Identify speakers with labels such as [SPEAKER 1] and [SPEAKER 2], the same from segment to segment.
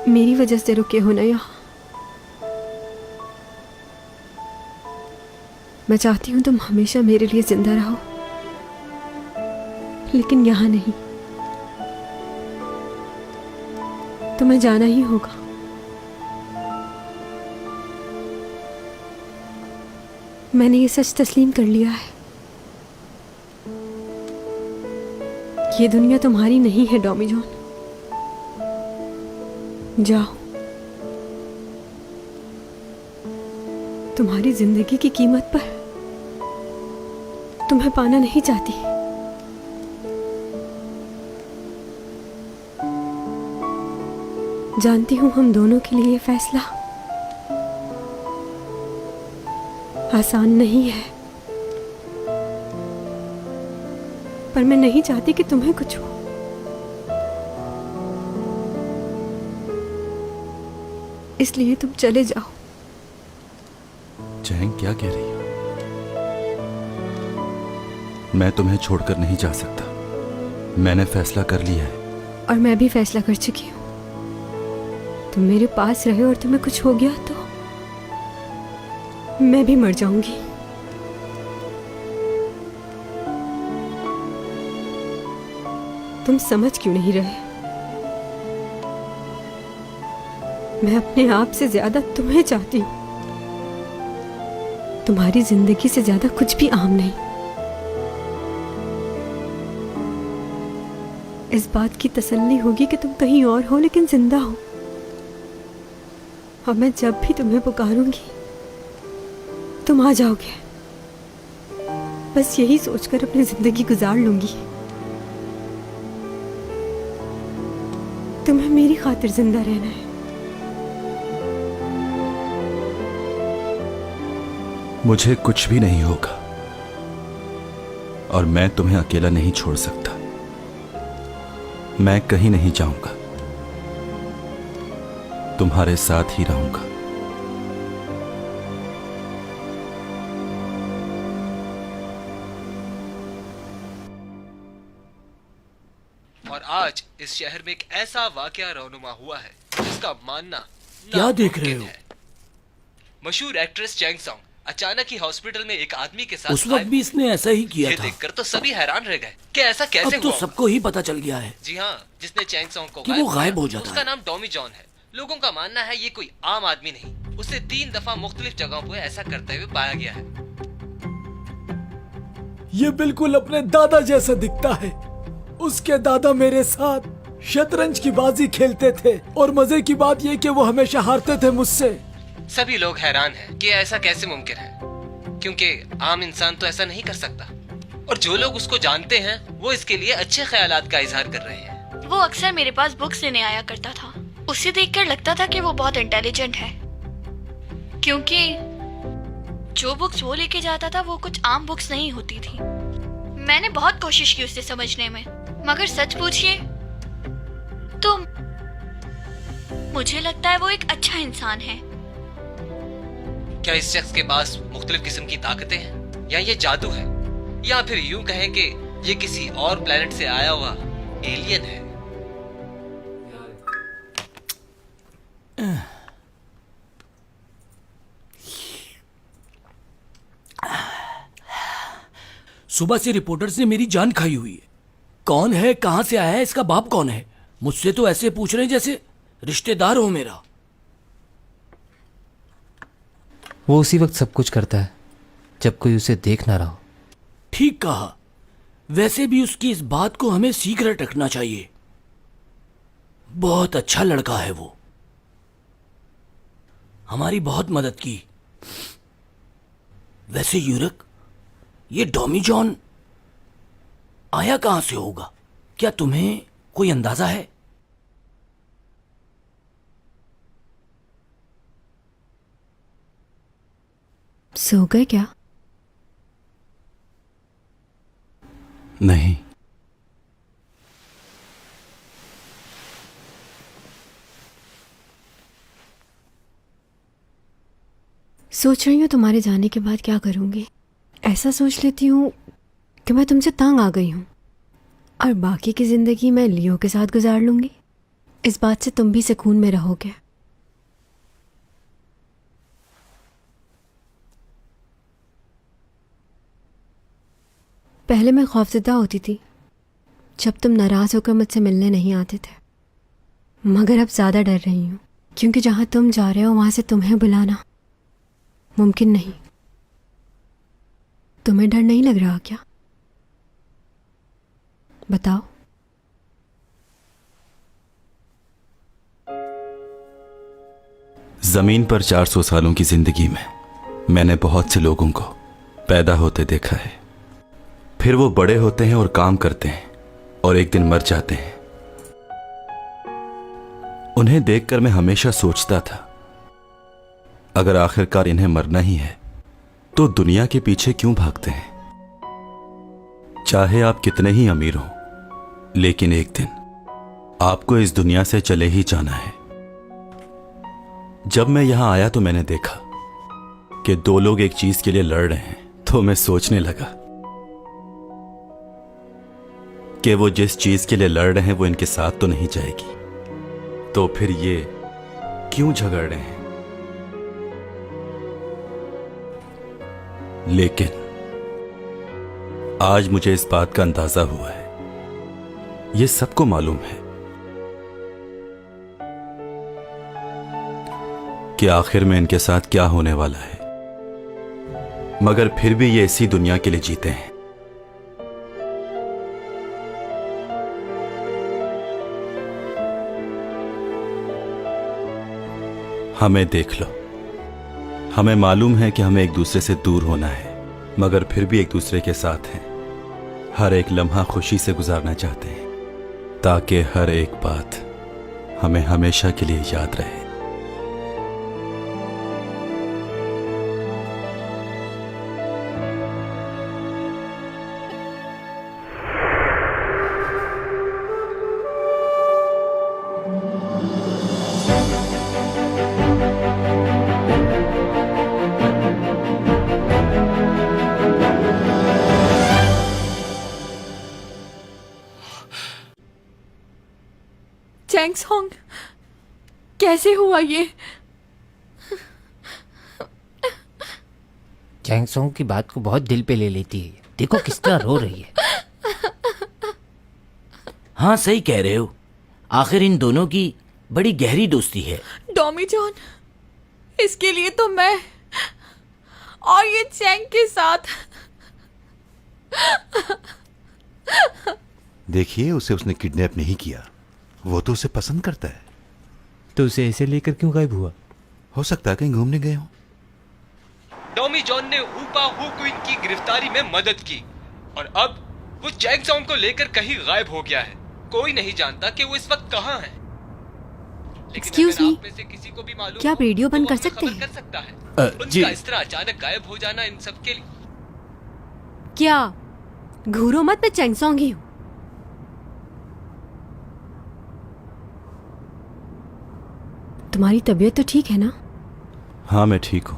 [SPEAKER 1] मेरी वजह से रुके हो ना यहाँ। मैं चाहती हूँ तुम हमेशा मेरे लिए जिंदा रहो, लेकिन यहाँ नहीं। तुम्हें जाना ही होगा। मैंने ये सच तस्लीम कर लिया है। ये दुनिया तुम्हारी नहीं है डॉमी जॉन। जाओ। तुम्हारी जिंदगी की कीमत पर तुम्हें पाना नहीं चाहती। जानती हूं हम दोनों के लिए ये फैसला आसान नहीं है, पर मैं नहीं चाहती कि तुम्हें कुछ हो। इसलिए तुम चले जाओ।
[SPEAKER 2] चैंग क्या कह रही हो? मैं तुम्हें छोड़कर नहीं जा सकता। मैंने फैसला कर लिया है।
[SPEAKER 1] और मैं भी फैसला कर चुकी हूँ। तुम मेरे पास रहे और तुम्हें कुछ हो गया तो मैं भी मर जाऊंगी। तुम समझ क्यों नहीं रहे? मैं अपने आप से ज्यादा तुम्हें चाहती हूं। तुम्हारी जिंदगी से ज्यादा कुछ भी अहम नहीं। इस बात की तसल्ली होगी कि तुम कहीं और हो लेकिन जिंदा हो। और मैं जब भी तुम्हें पुकारूंगी तुम आ जाओगे। बस यही सोचकर अपनी जिंदगी गुजार लूंगी। तुम्हें मेरी खातिर जिंदा रहना है।
[SPEAKER 2] मुझे कुछ भी नहीं होगा और मैं तुम्हें अकेला नहीं छोड़ सकता। मैं कहीं नहीं जाऊंगा, तुम्हारे साथ ही रहूंगा।
[SPEAKER 3] और आज इस शहर में एक ऐसा वाकया रौनुमा हुआ है जिसका मानना
[SPEAKER 4] क्या देख रहे हो?
[SPEAKER 3] है। मशहूर एक्ट्रेस चैंग सॉन्ग अचानक ही हॉस्पिटल में एक आदमी के साथ
[SPEAKER 4] उस वक्त भी इसने ऐसा ही किया
[SPEAKER 3] ये
[SPEAKER 4] था।
[SPEAKER 3] देखकर तो सभी हैरान रह गए कि ऐसा कैसे
[SPEAKER 4] अब तो
[SPEAKER 3] हुआ।
[SPEAKER 4] सबको ही पता चल गया है
[SPEAKER 3] जी हाँ, जिसने चैंग सॉन्ग को
[SPEAKER 4] कि वो गायब
[SPEAKER 3] किया,
[SPEAKER 4] हो जाता
[SPEAKER 3] उसका
[SPEAKER 4] है।
[SPEAKER 3] नाम डॉमी जॉन है। लोगों का मानना है ये कोई आम आदमी नहीं, उसे 3 दफा मुख्तलिफ जगहों पर ऐसा करते हुए पाया गया है।
[SPEAKER 5] ये बिल्कुल अपने दादा जैसा दिखता है। उसके दादा मेरे साथ शतरंज की बाजी खेलते थे और मजे की बात ये कि वो हमेशा हारते थे मुझसे।
[SPEAKER 3] सभी लोग हैरान हैं कि ऐसा कैसे मुमकिन है, क्योंकि आम इंसान तो ऐसा नहीं कर सकता। और जो लोग उसको जानते हैं वो इसके लिए अच्छे ख्यालात का इजहार कर रहे हैं।
[SPEAKER 6] वो अक्सर मेरे पास बुक्स लेने आया करता था। उसे देखकर लगता था कि वो बहुत इंटेलिजेंट है, क्योंकि जो बुक्स वो लेके जाता था वो कुछ आम बुक्स नहीं होती थी। मैंने बहुत कोशिश की उसे समझने में, मगर सच पूछिए तो मुझे लगता है वो एक अच्छा इंसान है।
[SPEAKER 3] क्या इस शख्स के पास मुख्तलिफ किस्म की ताकतें हैं, या ये जादू है, या फिर यूं कहें कि ये किसी और प्लेनेट से आया हुआ एलियन है?
[SPEAKER 4] सुबह से रिपोर्टर्स ने मेरी जान खाई हुई है। कौन है, कहां से आया है, इसका बाप कौन है? मुझसे तो ऐसे पूछ रहे हैं जैसे रिश्तेदार हो मेरा।
[SPEAKER 7] वो उसी वक्त सब कुछ करता है जब कोई उसे देख ना रहा हो।
[SPEAKER 4] ठीक कहा। वैसे भी उसकी इस बात को हमें सीक्रेट रखना चाहिए। बहुत अच्छा लड़का है वो, हमारी बहुत मदद की। वैसे यूरक, ये डॉमी जॉन आया कहां से होगा? क्या तुम्हें कोई अंदाजा है?
[SPEAKER 1] सो गए क्या?
[SPEAKER 2] नहीं।
[SPEAKER 1] सोच रही हूँ तुम्हारे जाने के बाद क्या करूंगी। ऐसा सोच लेती हूँ कि मैं तुमसे तंग आ गई हूँ और बाकी की जिंदगी मैं लियो के साथ गुजार लूंगी। इस बात से तुम भी सुकून में रहोगे। पहले मैं खौफजदा होती थी जब तुम नाराज होकर मुझसे मिलने नहीं आते थे, मगर अब ज्यादा डर रही हूं क्योंकि जहां तुम जा रहे हो वहां से तुम्हें बुलाना मुमकिन नहीं। तुम्हें डर नहीं लग रहा क्या? बताओ।
[SPEAKER 2] जमीन पर 400 सालों की जिंदगी में मैंने बहुत से लोगों को पैदा होते देखा है, फिर वो बड़े होते हैं और काम करते हैं और एक दिन मर जाते हैं। उन्हें देखकर मैं हमेशा सोचता था, अगर आखिरकार इन्हें मरना ही है तो दुनिया के पीछे क्यों भागते हैं? चाहे आप कितने ही अमीर हो, लेकिन एक दिन आपको इस दुनिया से चले ही जाना है। जब मैं यहां आया तो मैंने देखा कि दो लोग एक चीज के लिए लड़ रहे हैं, तो मैं सोचने लगा कि वो जिस चीज के लिए लड़ रहे हैं वो इनके साथ तो नहीं जाएगी, तो फिर ये क्यों झगड़ रहे हैं? लेकिन आज मुझे इस बात का अंदाजा हुआ है, ये सबको मालूम है कि आखिर में इनके साथ क्या होने वाला है, मगर फिर भी ये इसी दुनिया के लिए जीते हैं। हमें देख लो, हमें मालूम है कि हमें एक दूसरे से दूर होना है, मगर फिर भी एक दूसरे के साथ हैं। हर एक लम्हा खुशी से गुजारना चाहते हैं ताकि हर एक बात हमें हमेशा के लिए याद रहे।
[SPEAKER 6] चैंग सॉन्ग, कैसे हुआ ये?
[SPEAKER 7] चैंग सॉन्ग की बात को बहुत दिल पे ले लेती है, देखो किस तरह रो रही है।
[SPEAKER 4] हाँ सही कह रहे हो, आखिर इन दोनों की बड़ी गहरी दोस्ती है।
[SPEAKER 6] डॉमी जॉन, इसके लिए तो मैं और ये चैंग के साथ।
[SPEAKER 8] देखिए, उसने किडनैप नहीं किया, वो तो उसे पसंद करता है।
[SPEAKER 7] तो उसे ऐसे लेकर क्यों गायब हुआ?
[SPEAKER 8] हो सकता है कहीं घूमने गए हो।
[SPEAKER 3] टॉमी जॉन ने ऊपा हु क्वीन की गिरफ्तारी में मदद की और अब वो चैंग सॉन्ग को लेकर कहीं गायब हो गया है। कोई नहीं जानता कि वो इस वक्त कहाँ है। लेकिन
[SPEAKER 1] Excuse
[SPEAKER 3] अगर
[SPEAKER 1] me,
[SPEAKER 3] आप में से किसी को भी मालूम
[SPEAKER 1] क्या आप
[SPEAKER 3] हो,
[SPEAKER 1] रेडियो
[SPEAKER 3] तो
[SPEAKER 1] बंद
[SPEAKER 3] वो
[SPEAKER 1] कर
[SPEAKER 3] हमें
[SPEAKER 1] सकते
[SPEAKER 3] खबर
[SPEAKER 1] हैं?
[SPEAKER 3] कर सकता है।
[SPEAKER 4] जी।
[SPEAKER 3] उनका इस तरह अचानक गायब हो जाना इन सब के लिए।
[SPEAKER 1] क्या घूरो मत, मैं चैंग सॉन्ग ही हूं। तुम्हारी तबीयत तो ठीक है ना?
[SPEAKER 2] हाँ मैं ठीक हूं।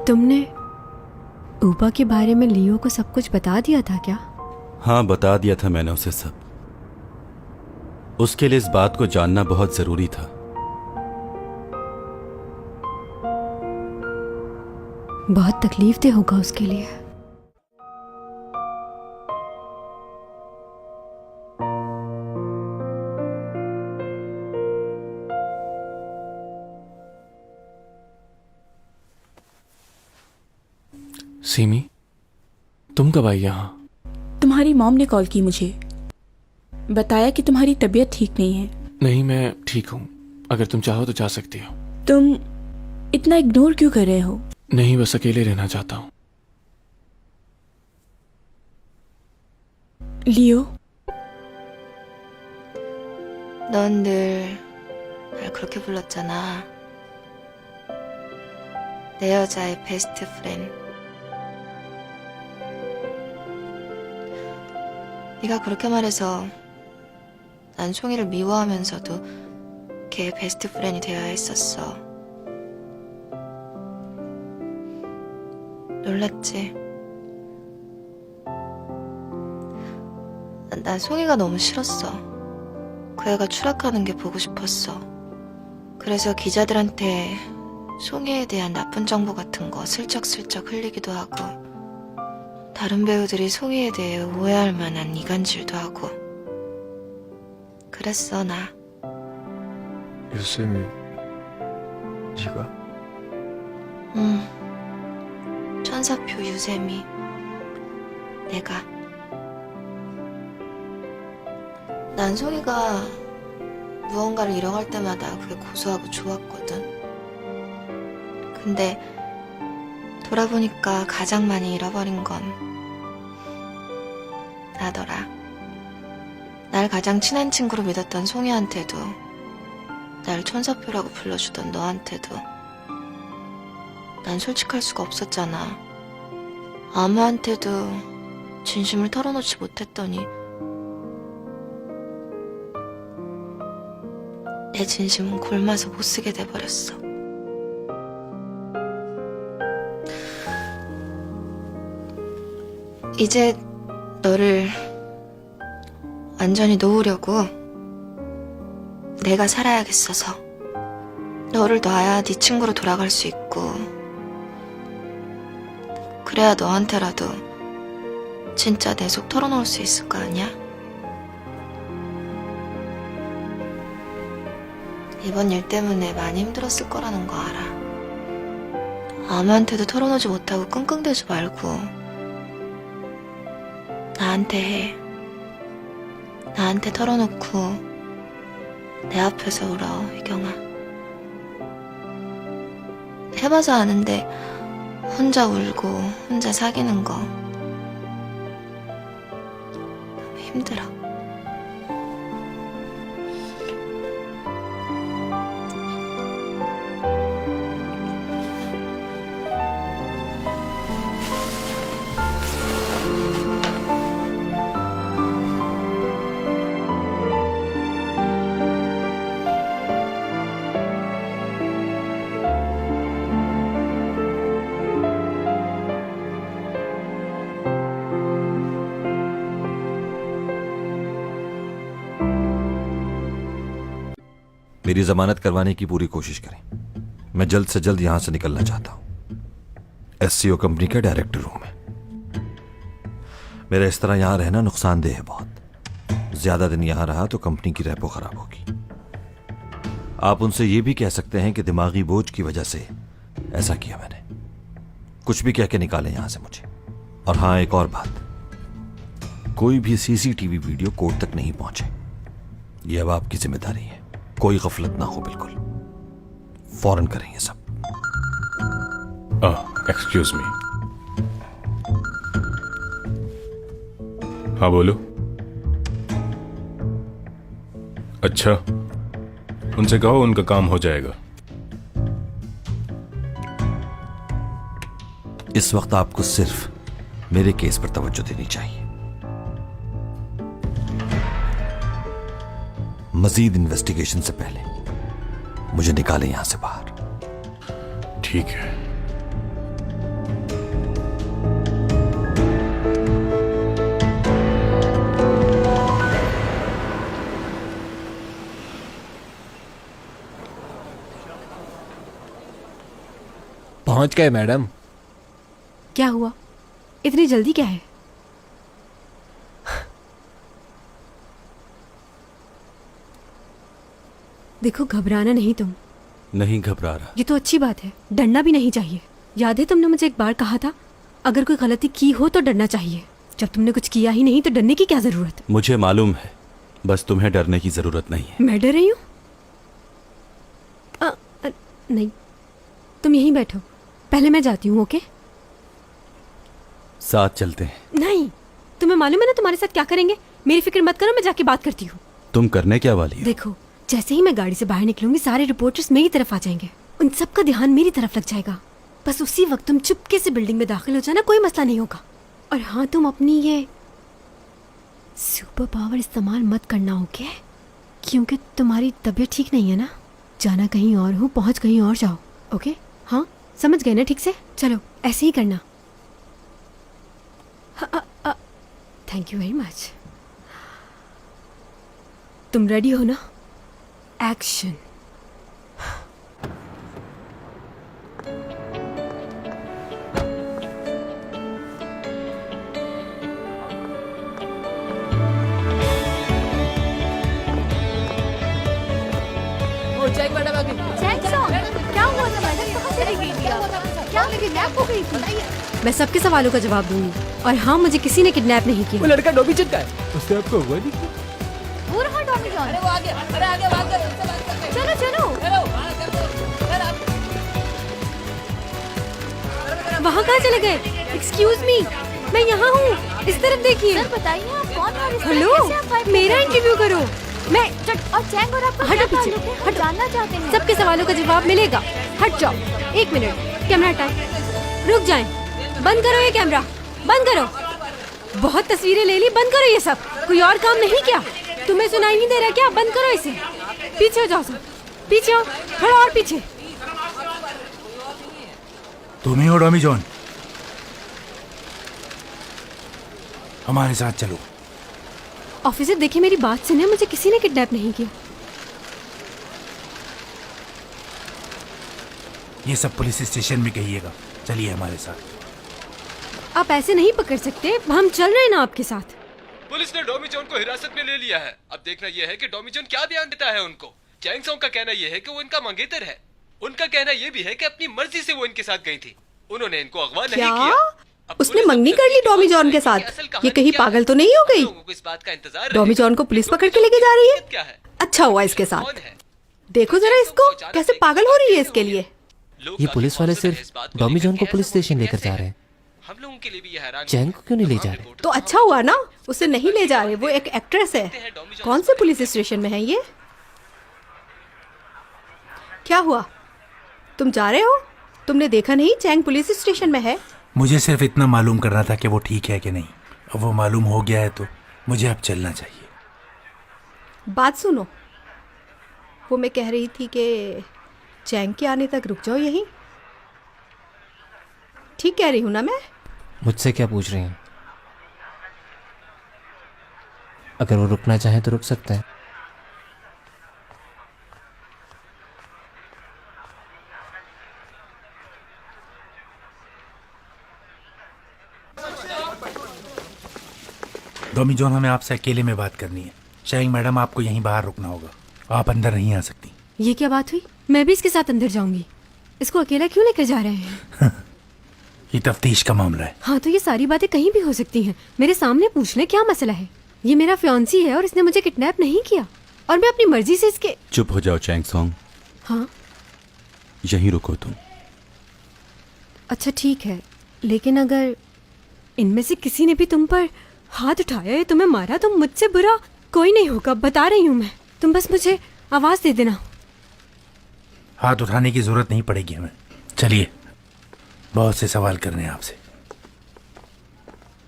[SPEAKER 1] तुमने ऊपा के बारे में लियो को सब कुछ बता दिया था क्या?
[SPEAKER 2] हाँ बता दिया था मैंने उसे सब। उसके लिए इस बात को जानना बहुत जरूरी था।
[SPEAKER 1] बहुत तकलीफ दे होगा उसके लिए।
[SPEAKER 9] सीमी, तुम कब आई यहाँ?
[SPEAKER 10] तुम्हारी मॉम ने कॉल की मुझे, बताया कि तुम्हारी तबीयत ठीक नहीं है।
[SPEAKER 9] नहीं, मैं ठीक हूँ। अगर तुम चाहो तो जा सकती हो।
[SPEAKER 10] तुम इतना इग्नोर क्यों कर रहे हो?
[SPEAKER 9] नहीं, बस अकेले रहना चाहता हूँ।
[SPEAKER 10] लियो,
[SPEAKER 11] 넌 늘 날 그렇게 불렀잖아. 내 여자의 베스트 프렌드. 네가 그렇게 말해서 난 송이를 미워하면서도 걔의 베스트 프렌이 되어야 했었어. 놀랐지? 난 송이가 너무 싫었어. 그 애가 추락하는 게 보고 싶었어. 그래서 기자들한테 송이에 대한 나쁜 정보 같은 거 슬쩍슬쩍 흘리기도 하고, 다른 배우들이 송이에 대해 오해할 만한 이간질도 하고 그랬어. 나
[SPEAKER 3] 유쌤이 네가?
[SPEAKER 11] 천사표 유세미, 내가. 난 송이가 무언가를 잃어갈 때마다 그게 고소하고 좋았거든. 근데 돌아보니까 가장 많이 잃어버린 건 나더라. 날 가장 친한 친구로 믿었던 송이한테도, 날 천사표라고 불러주던 너한테도 난 솔직할 수가 없었잖아. 아무한테도 진심을 털어놓지 못했더니 내 진심은 골마서 못쓰게 돼버렸어. 이제 너를 완전히 놓으려고 내가 살아야겠어서. 너를 놔야 네 친구로 돌아갈 수 있고, 그래야 너한테라도 진짜 내 속 털어놓을 수 있을 거 아니야? 이번 일 때문에 많이 힘들었을 거라는 거 알아. 아무한테도 털어놓지 못하고 끙끙대지 말고 나한테 해. 나한테 털어놓고 내 앞에서 울어, 희경아. 해봐서 아는데 혼자 울고 혼자 사귀는 거 너무 힘들어.
[SPEAKER 8] मेरी जमानत करवाने की पूरी कोशिश करें। मैं जल्द से जल्द यहां से निकलना चाहता हूं। एससीओ कंपनी का डायरेक्टर हूं मैं। मेरा इस तरह यहां रहना नुकसानदेह है बहुत। ज्यादा दिन यहां रहा तो कंपनी की रेपो खराब होगी। आप उनसे यह भी कह सकते हैं कि दिमागी बोझ की वजह से ऐसा किया मैंने। कुछ भी कह के निकालें यहां से मुझे। और हां, एक और बात, कोई भी सीसीटीवी वीडियो कोर्ट तक नहीं पहुंचे। यह अब आपकी जिम्मेदारी है। कोई गफलत ना हो, बिल्कुल फौरन करें ये सब।
[SPEAKER 9] Excuse me. हाँ बोलो। अच्छा, उनसे कहो उनका काम हो जाएगा।
[SPEAKER 8] इस वक्त आपको सिर्फ मेरे केस पर तवज्जो देनी चाहिए। मजीद इन्वेस्टिगेशन से पहले मुझे निकालें यहां से बाहर।
[SPEAKER 9] ठीक है।
[SPEAKER 12] पहुंच गए मैडम।
[SPEAKER 1] क्या हुआ? इतनी जल्दी क्या है? देखो, घबराना नहीं तुम।
[SPEAKER 2] नहीं घबरा रहा।
[SPEAKER 1] ये तो अच्छी बात है, डरना भी नहीं चाहिए। याद है तुमने मुझे एक बार कहा था, अगर कोई गलती की हो तो डरना चाहिए। जब तुमने कुछ किया ही नहीं तो डरने की क्या जरूरत?
[SPEAKER 2] मुझे मालूम है, बस तुम्हें डरने की जरूरत नहीं है।
[SPEAKER 1] मैं डर रही हूँ? नहीं, तुम यहीं बैठो, पहले मैं जाती हूँ। ओके?
[SPEAKER 2] साथ चलते हैं।
[SPEAKER 1] नहीं, तुम्हें मालूम है ना तुम्हारे साथ क्या करेंगे। मेरी फिक्र मत करो, मैं जाके बात करती हूँ।
[SPEAKER 2] तुम करने क्या वाली हो?
[SPEAKER 1] देखो, जैसे ही मैं गाड़ी से बाहर निकलूंगी सारे रिपोर्टर्स मेरी तरफ आ जाएंगे। उन सबका ध्यान मेरी तरफ लग जाएगा। बस उसी वक्त तुम चुपके से बिल्डिंग में दाखिल हो जाना, कोई मसला नहीं होगा। और हाँ, तुम अपनी ये सुपर पावर इस्तेमाल मत करना, ओके? क्योंकि तुम्हारी तबीयत ठीक नहीं है ना। जाना कहीं और हो, पहुंच कहीं और जाओ। ओके? हाँ, समझ गए ना ठीक से? चलो ऐसे ही करना। Thank you very much. तुम रेडी हो ना? एक्शन।
[SPEAKER 6] क्या हुआ था मैडम? कहाँ चली गई थी आप? क्या किडनैप हो गई थी?
[SPEAKER 1] मैं सबके सवालों का जवाब दूंगी। और हाँ, मुझे किसी ने किडनैप नहीं किया।
[SPEAKER 5] वो लड़का डॉमी चन का है, उससे आपको हुआ नहीं क्या?
[SPEAKER 6] वो रहा टॉमी जॉन। चलो चलो।
[SPEAKER 1] वहाँ कहाँ चले गए? एक्सक्यूज मी, मैं यहाँ हूँ, इस तरफ देखिए।
[SPEAKER 6] सर बताइए आप कौन और इस तरह
[SPEAKER 1] हेलो,
[SPEAKER 6] कैसे आप गायब
[SPEAKER 1] मेरा
[SPEAKER 6] हो गए?
[SPEAKER 1] इंटरव्यू करो। मैं
[SPEAKER 6] और चैंग और आपका
[SPEAKER 1] हटो
[SPEAKER 6] क्या
[SPEAKER 1] पीछे,
[SPEAKER 6] ताल्लुक है? हम
[SPEAKER 1] हटो।
[SPEAKER 6] जानना चाहते हैं।
[SPEAKER 1] सबके सवालों का जवाब मिलेगा। हट जाओ। 1 मिनट, कैमरा टाइम। रुक जाएं। बंद करो ये कैमरा, बंद करो। बहुत तस्वीरें ले ली, बंद करो ये सब। कोई और काम नहीं क्या? तुम्हें सुनाई नहीं दे रहा क्या? बंद करो इसे। पीछे हो जाओ सब, पीछे हो, थोड़ा और पीछे।
[SPEAKER 5] तुम ही हो डॉमी जॉन? हमारे साथ चलो।
[SPEAKER 1] ऑफिसर देखिए, मेरी बात सुनिए, मुझे किसी ने किडनैप नहीं किया।
[SPEAKER 5] ये सब पुलिस स्टेशन में कहिएगा। चलिए हमारे साथ।
[SPEAKER 1] आप ऐसे नहीं पकड़ सकते, हम चल रहे हैं ना आपके साथ।
[SPEAKER 3] पुलिस ने डोमी जॉन को हिरासत में ले लिया है। अब देखना यह है कि डोमी जॉन क्या बयान देता है उनको। चैंग सॉन्ग का कहना यह है कि वो इनका मंगेतर है। उनका कहना यह भी है कि अपनी मर्जी से वो इनके साथ गई थी, उन्होंने इनको अगवा नहीं किया। अब
[SPEAKER 13] उसने
[SPEAKER 3] पुलिस
[SPEAKER 13] मंगनी
[SPEAKER 3] अब
[SPEAKER 13] कर ली
[SPEAKER 3] तक
[SPEAKER 13] टॉमी जॉन के
[SPEAKER 3] कि
[SPEAKER 13] साथ?
[SPEAKER 3] असल
[SPEAKER 13] ये
[SPEAKER 3] कहानी
[SPEAKER 13] कहीं
[SPEAKER 3] क्या
[SPEAKER 13] पागल
[SPEAKER 3] है।
[SPEAKER 13] तो नहीं हो गई?
[SPEAKER 3] लोगों को इस बात का इंतजार
[SPEAKER 13] टॉमी
[SPEAKER 3] रहे।
[SPEAKER 13] जॉन को पुलिस पकड़ के
[SPEAKER 3] डोमी
[SPEAKER 13] लेके
[SPEAKER 3] जॉन
[SPEAKER 13] जा रही है?
[SPEAKER 3] की क्या है?
[SPEAKER 13] अच्छा हुआ इसके
[SPEAKER 3] कौन
[SPEAKER 13] साथ।
[SPEAKER 3] है?
[SPEAKER 13] देखो जरा इसको, कैसे पागल हो रही है इसके लिए।
[SPEAKER 3] लोग
[SPEAKER 7] ये
[SPEAKER 3] काफी
[SPEAKER 7] पुलिस वाले
[SPEAKER 3] मौसम है
[SPEAKER 7] सिर्फ
[SPEAKER 3] इस बात को
[SPEAKER 7] डॉमी
[SPEAKER 3] लेकर
[SPEAKER 7] जॉन को
[SPEAKER 3] कि
[SPEAKER 7] पुलिस
[SPEAKER 3] ऐसा
[SPEAKER 7] स्टेशन लेकर
[SPEAKER 3] कैसे
[SPEAKER 7] जा
[SPEAKER 3] है?
[SPEAKER 7] रहे हैं।
[SPEAKER 3] हम लोगों के लिए भी ये हैरान
[SPEAKER 7] चैंग को क्यों नहीं ले जा रहे?
[SPEAKER 13] तो अच्छा हुआ ना, उसे नहीं ले जा रहे, वो एक एक्ट्रेस है। कौन से पुलिस स्टेशन में है ये? क्या हुआ, तुम जा रहे हो? तुमने देखा नहीं चैंग पुलिस स्टेशन में है?
[SPEAKER 5] मुझे सिर्फ इतना मालूम करना था कि वो ठीक है कि नहीं। अब वो मालूम हो गया है तो मुझे अब चलना चाहिए।
[SPEAKER 13] बात सुनो, वो मैं कह रही थी कि चैंग के आने तक रुक जाओ यहीं। ठीक कह रही हूँ ना मैं?
[SPEAKER 7] मुझसे क्या पूछ रही हैं? अगर वो रुकना चाहे तो रुक सकते हैं।
[SPEAKER 5] डॉमी जॉन, हमें आपसे अकेले में बात करनी है। चैंग मैडम, आपको यहीं बाहर रुकना होगा, आप अंदर नहीं आ सकती।
[SPEAKER 1] ये क्या बात हुई? मैं भी इसके साथ अंदर जाऊंगी। इसको अकेला क्यों लेकर जा रहे हैं?
[SPEAKER 5] ये तफ्तीश का मामला है।
[SPEAKER 1] हाँ, तो ये सारी बातें कहीं भी हो सकती हैं। मेरे सामने पूछ ले, क्या मसला है? ये मेरा फियांसी है और इसने मुझे किडनैप नहीं किया, और मैं अपनी मर्जी से इसके।
[SPEAKER 2] चुप हो जाओ चैंग सॉन्ग,
[SPEAKER 1] हाँ
[SPEAKER 2] यहीं रुको तुम।
[SPEAKER 1] अच्छा ठीक है, लेकिन अगर इनमें से किसी ने भी तुम पर हाथ उठाया या तुम्हें मारा तो मुझसे बुरा कोई नहीं होगा, बता रही हूँ मैं। तुम बस मुझे आवाज दे देना।
[SPEAKER 5] हाथ उठाने की जरूरत नहीं पड़ेगी हमें। चलिए, बहुत से सवाल करने हैं आपसे।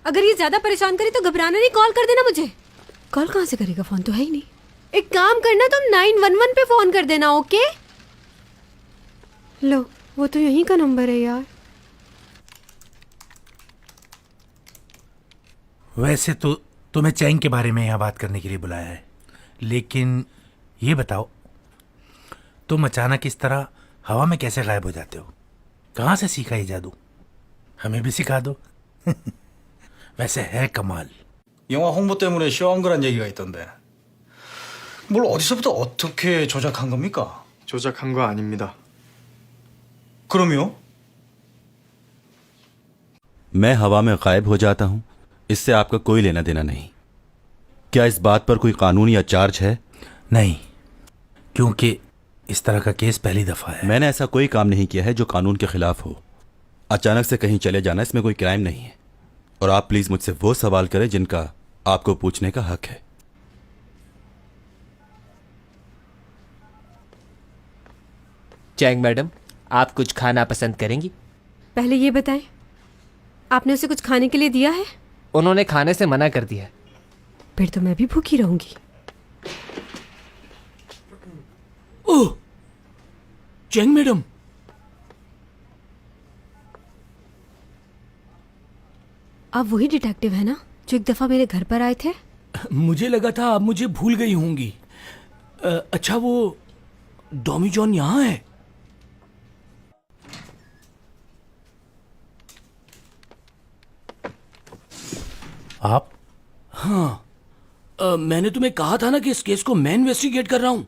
[SPEAKER 1] अगर ये ज्यादा परेशान करे तो घबराना नहीं, कॉल कर देना मुझे। कॉल कहाँ से करेगा? फोन तो है ही नहीं। एक काम करना, तुम 911 पे फोन कर देना, ओके? लो, वो तो यहीं का नंबर है यार।
[SPEAKER 5] वैसे तो तुम्हें चैंग के बारे में यहाँ बात करने के लिए बुलाया है, लेकिन ये बताओ, तुम अचानक इस तरह हवा में कैसे गायब हो जाते हो? कहाँ से सीखा ये जादू? हमें भी सिखा दो। वैसे है कमाल।
[SPEAKER 14] 영화 홍보 때문에 쇼한 거란 얘기가 있던데 뭘 어디서부터 어떻게 조작한 겁니까?
[SPEAKER 15] 조작한 거 아닙니다.
[SPEAKER 14] 그럼요?
[SPEAKER 2] मैं हवा में गायब हो जाता हूं, इससे आपका कोई लेना देना नहीं। क्या इस बात पर कोई कानून या चार्ज है?
[SPEAKER 5] नहीं, क्योंकि इस तरह का केस पहली दफा है।
[SPEAKER 2] मैंने ऐसा कोई काम नहीं किया है जो कानून के खिलाफ हो। अचानक से कहीं चले जाना, इसमें कोई क्राइम नहीं है। और आप प्लीज मुझसे वो सवाल करें जिनका आपको पूछने का हक है।
[SPEAKER 7] चैंग मैडम, आप कुछ खाना पसंद करेंगी?
[SPEAKER 1] पहले ये बताएं, आपने उसे कुछ खाने के लिए दिया है?
[SPEAKER 7] उन्होंने खाने से मना कर दिया।
[SPEAKER 1] फिर तो मैं भी भूखी रहूंगी।
[SPEAKER 4] ओह, चैंग मैडम,
[SPEAKER 1] आप वही डिटेक्टिव है ना जो एक दफा मेरे घर पर आए थे?
[SPEAKER 4] मुझे लगा था आप मुझे भूल गई होंगी। अच्छा, वो डॉमी जॉन यहाँ है?
[SPEAKER 5] आप?
[SPEAKER 4] हाँ, मैंने तुम्हें कहा था ना कि इस केस को मैं इन्वेस्टिगेट कर रहा हूँ।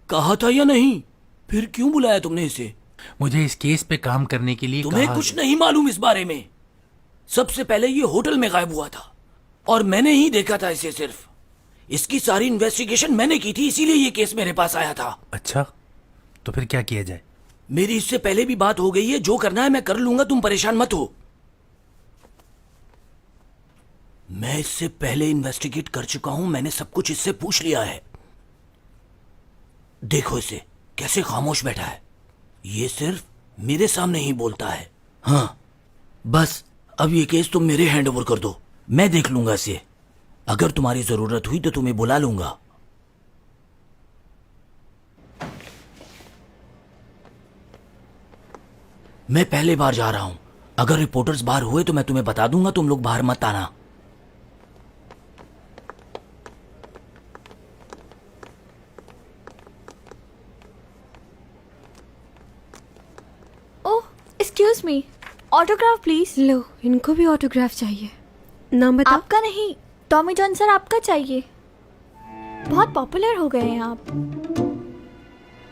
[SPEAKER 4] कहा था या नहीं? फिर क्यों बुलाया तुमने इसे?
[SPEAKER 5] मुझे इस केस पे काम करने के लिए
[SPEAKER 4] तुम्हें
[SPEAKER 5] कहा।
[SPEAKER 4] कुछ नहीं मालूम इस बारे में। सबसे पहले ये होटल में गायब हुआ था और मैंने ही देखा था इसे। सिर्फ इसकी सारी इन्वेस्टिगेशन मैंने की थी, इसीलिए ये केस मेरे पास आया था।
[SPEAKER 5] अच्छा, तो फिर क्या किया जाए?
[SPEAKER 4] मेरी इससे पहले भी बात हो गई है, जो करना है मैं कर लूंगा, तुम परेशान मत हो। मैं इससे पहले इन्वेस्टिगेट कर चुका हूं, मैंने सब कुछ इससे पूछ लिया है। देखो इसे कैसे खामोश बैठा है, ये सिर्फ मेरे सामने ही बोलता है। हाँ, बस अब ये केस तुम मेरे हैंड ओवर कर दो, मैं देख लूंगा इसे। अगर तुम्हारी जरूरत हुई तो तुम्हें बुला लूंगा। मैं पहले बार जा रहा हूं, अगर रिपोर्टर्स बाहर हुए तो मैं तुम्हें बता दूंगा, तुम लोग बाहर मत आना।
[SPEAKER 6] ओह, एक्सक्यूज मी, ऑटोग्राफ प्लीज।
[SPEAKER 1] लो, इनको भी ऑटोग्राफ चाहिए। नाम बता।
[SPEAKER 6] आपका नहीं, टॉमी जॉन सर आपका चाहिए। बहुत पॉपुलर हो गए हैं आप।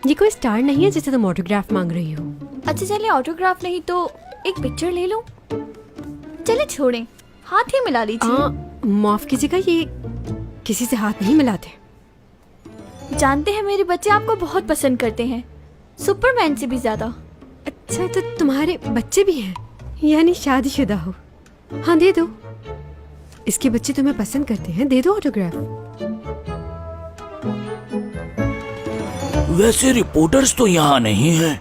[SPEAKER 1] ये कोई स्टार नहीं है जिसे तुम ऑटोग्राफ मांग रही हो।
[SPEAKER 6] अच्छा चलिए, ऑटोग्राफ नहीं तो एक पिक्चर ले लो। चलिए छोड़ें, हाथ ही मिला लीजिए।
[SPEAKER 1] माफ कीजिएगा, ये किसी से हाथ नहीं मिलाते।
[SPEAKER 6] जानते हैं मेरे बच्चे आपको बहुत पसंद करते हैं, सुपरमैन से भी ज्यादा।
[SPEAKER 1] अच्छा, तो तुम्हारे बच्चे भी हैं, यानी शादीशुदा हो। हाँ, दे दो। इसके बच्चे तुम्हें पसंद करते हैं, दे दो ऑटोग्राफ।
[SPEAKER 4] वैसे रिपोर्टर्स तो यहाँ नहीं हैं।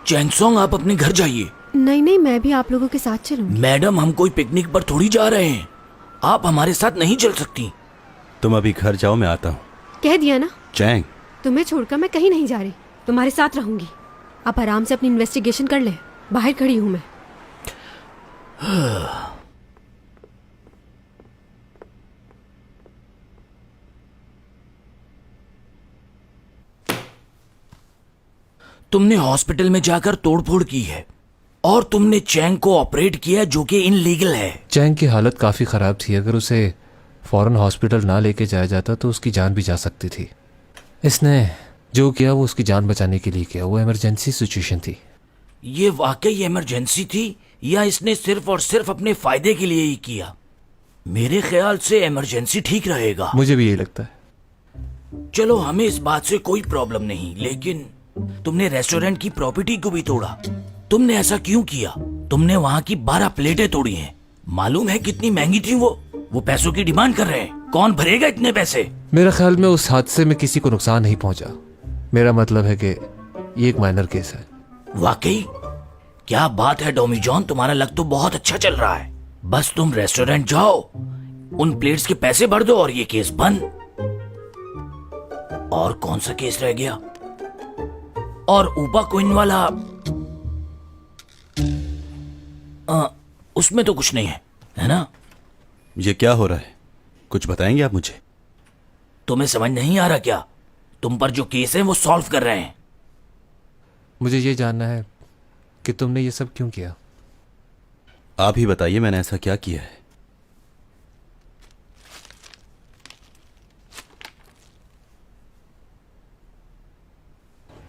[SPEAKER 4] चैंगसोंग, आप अपने घर जाइए।
[SPEAKER 1] नहीं नहीं, मैं भी आप लोगों के साथ चलूंगी।
[SPEAKER 4] मैडम, हम कोई पिकनिक पर थोड़ी जा रहे हैं, आप हमारे साथ नहीं चल सकती।
[SPEAKER 2] तुम अभी घर जाओ, मैं आता हूँ।
[SPEAKER 1] कह दिया ना,
[SPEAKER 2] चैंग।
[SPEAKER 1] तुम्हें छोड़कर मैं कहीं नहीं जा रही, तुम्हारे साथ रहूंगी। आप आराम से अपनी इन्वेस्टिगेशन कर लें, बाहर खड़ी हूं मैं।
[SPEAKER 4] तुमने हॉस्पिटल में जाकर तोड़फोड़ की है और तुमने चैंग को ऑपरेट किया, जो कि इनलीगल है।
[SPEAKER 12] चैंग की हालत काफ़ी ख़राब थी, अगर उसे फौरन हॉस्पिटल ना लेके जाया जाता तो उसकी जान भी जा सकती थी। इसने जो किया वो उसकी जान बचाने के लिए किया, वो इमरजेंसी सिचुएशन थी।
[SPEAKER 4] ये वाकई इमरजेंसी थी या इसने सिर्फ और सिर्फ अपने फायदे के लिए ही किया? मेरे ख्याल से इमरजेंसी ठीक रहेगा।
[SPEAKER 12] मुझे भी यही लगता है।
[SPEAKER 4] चलो, हमें इस बात से कोई प्रॉब्लम नहीं, लेकिन तुमने रेस्टोरेंट की प्रॉपर्टी को भी तोड़ा। तुमने ऐसा क्यों किया? तुमने वहाँ की 12 प्लेटें तोड़ी हैं। मालूम है कितनी महंगी थी वो पैसों की डिमांड कर रहे हैं। कौन भरेगा इतने पैसे?
[SPEAKER 12] मेरा ख्याल में उस हादसे में किसी को नुकसान नहीं पहुंचा। मेरा मतलब है कि ये एक माइनर केस है।
[SPEAKER 4] वाकई? क्या बात है डॉमी जॉन, तुम्हारा लक तो बहुत अच्छा चल रहा है। बस तुम रेस्टोरेंट जाओ, उन प्लेट्स के पैसे भर दो और ये केस बंद। और कौन सा केस रह गया? और ऊपा क्वीन वाला, उसमें तो कुछ नहीं है ना?
[SPEAKER 2] ये क्या हो रहा है, कुछ बताएंगे आप मुझे?
[SPEAKER 4] तुम्हें समझ नहीं आ रहा क्या? तुम पर जो केस है वो सॉल्व कर रहे हैं।
[SPEAKER 12] मुझे ये जानना है कि तुमने ये सब क्यों किया।
[SPEAKER 2] आप ही बताइए, मैंने ऐसा क्या किया है?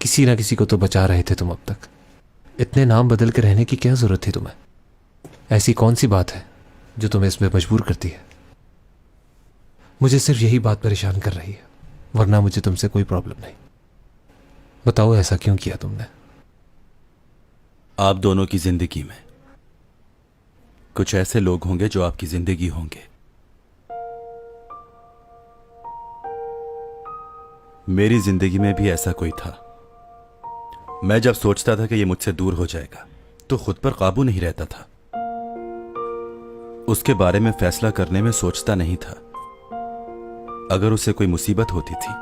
[SPEAKER 12] किसी ना किसी को तो बचा रहे थे तुम अब तक। इतने नाम बदल के रहने की क्या जरूरत थी तुम्हें? ऐसी कौन सी बात है जो तुम्हें इसमें मजबूर करती है? मुझे सिर्फ यही बात परेशान कर रही है, वरना मुझे तुमसे कोई प्रॉब्लम नहीं। बताओ, ऐसा क्यों किया तुमने?
[SPEAKER 2] आप दोनों की जिंदगी में कुछ ऐसे लोग होंगे जो आपकी जिंदगी होंगे। मेरी जिंदगी में भी ऐसा कोई था। मैं जब सोचता था कि ये मुझसे दूर हो जाएगा तो खुद पर काबू नहीं रहता था। उसके बारे में फैसला करने में सोचता नहीं था। अगर उसे कोई मुसीबत होती थी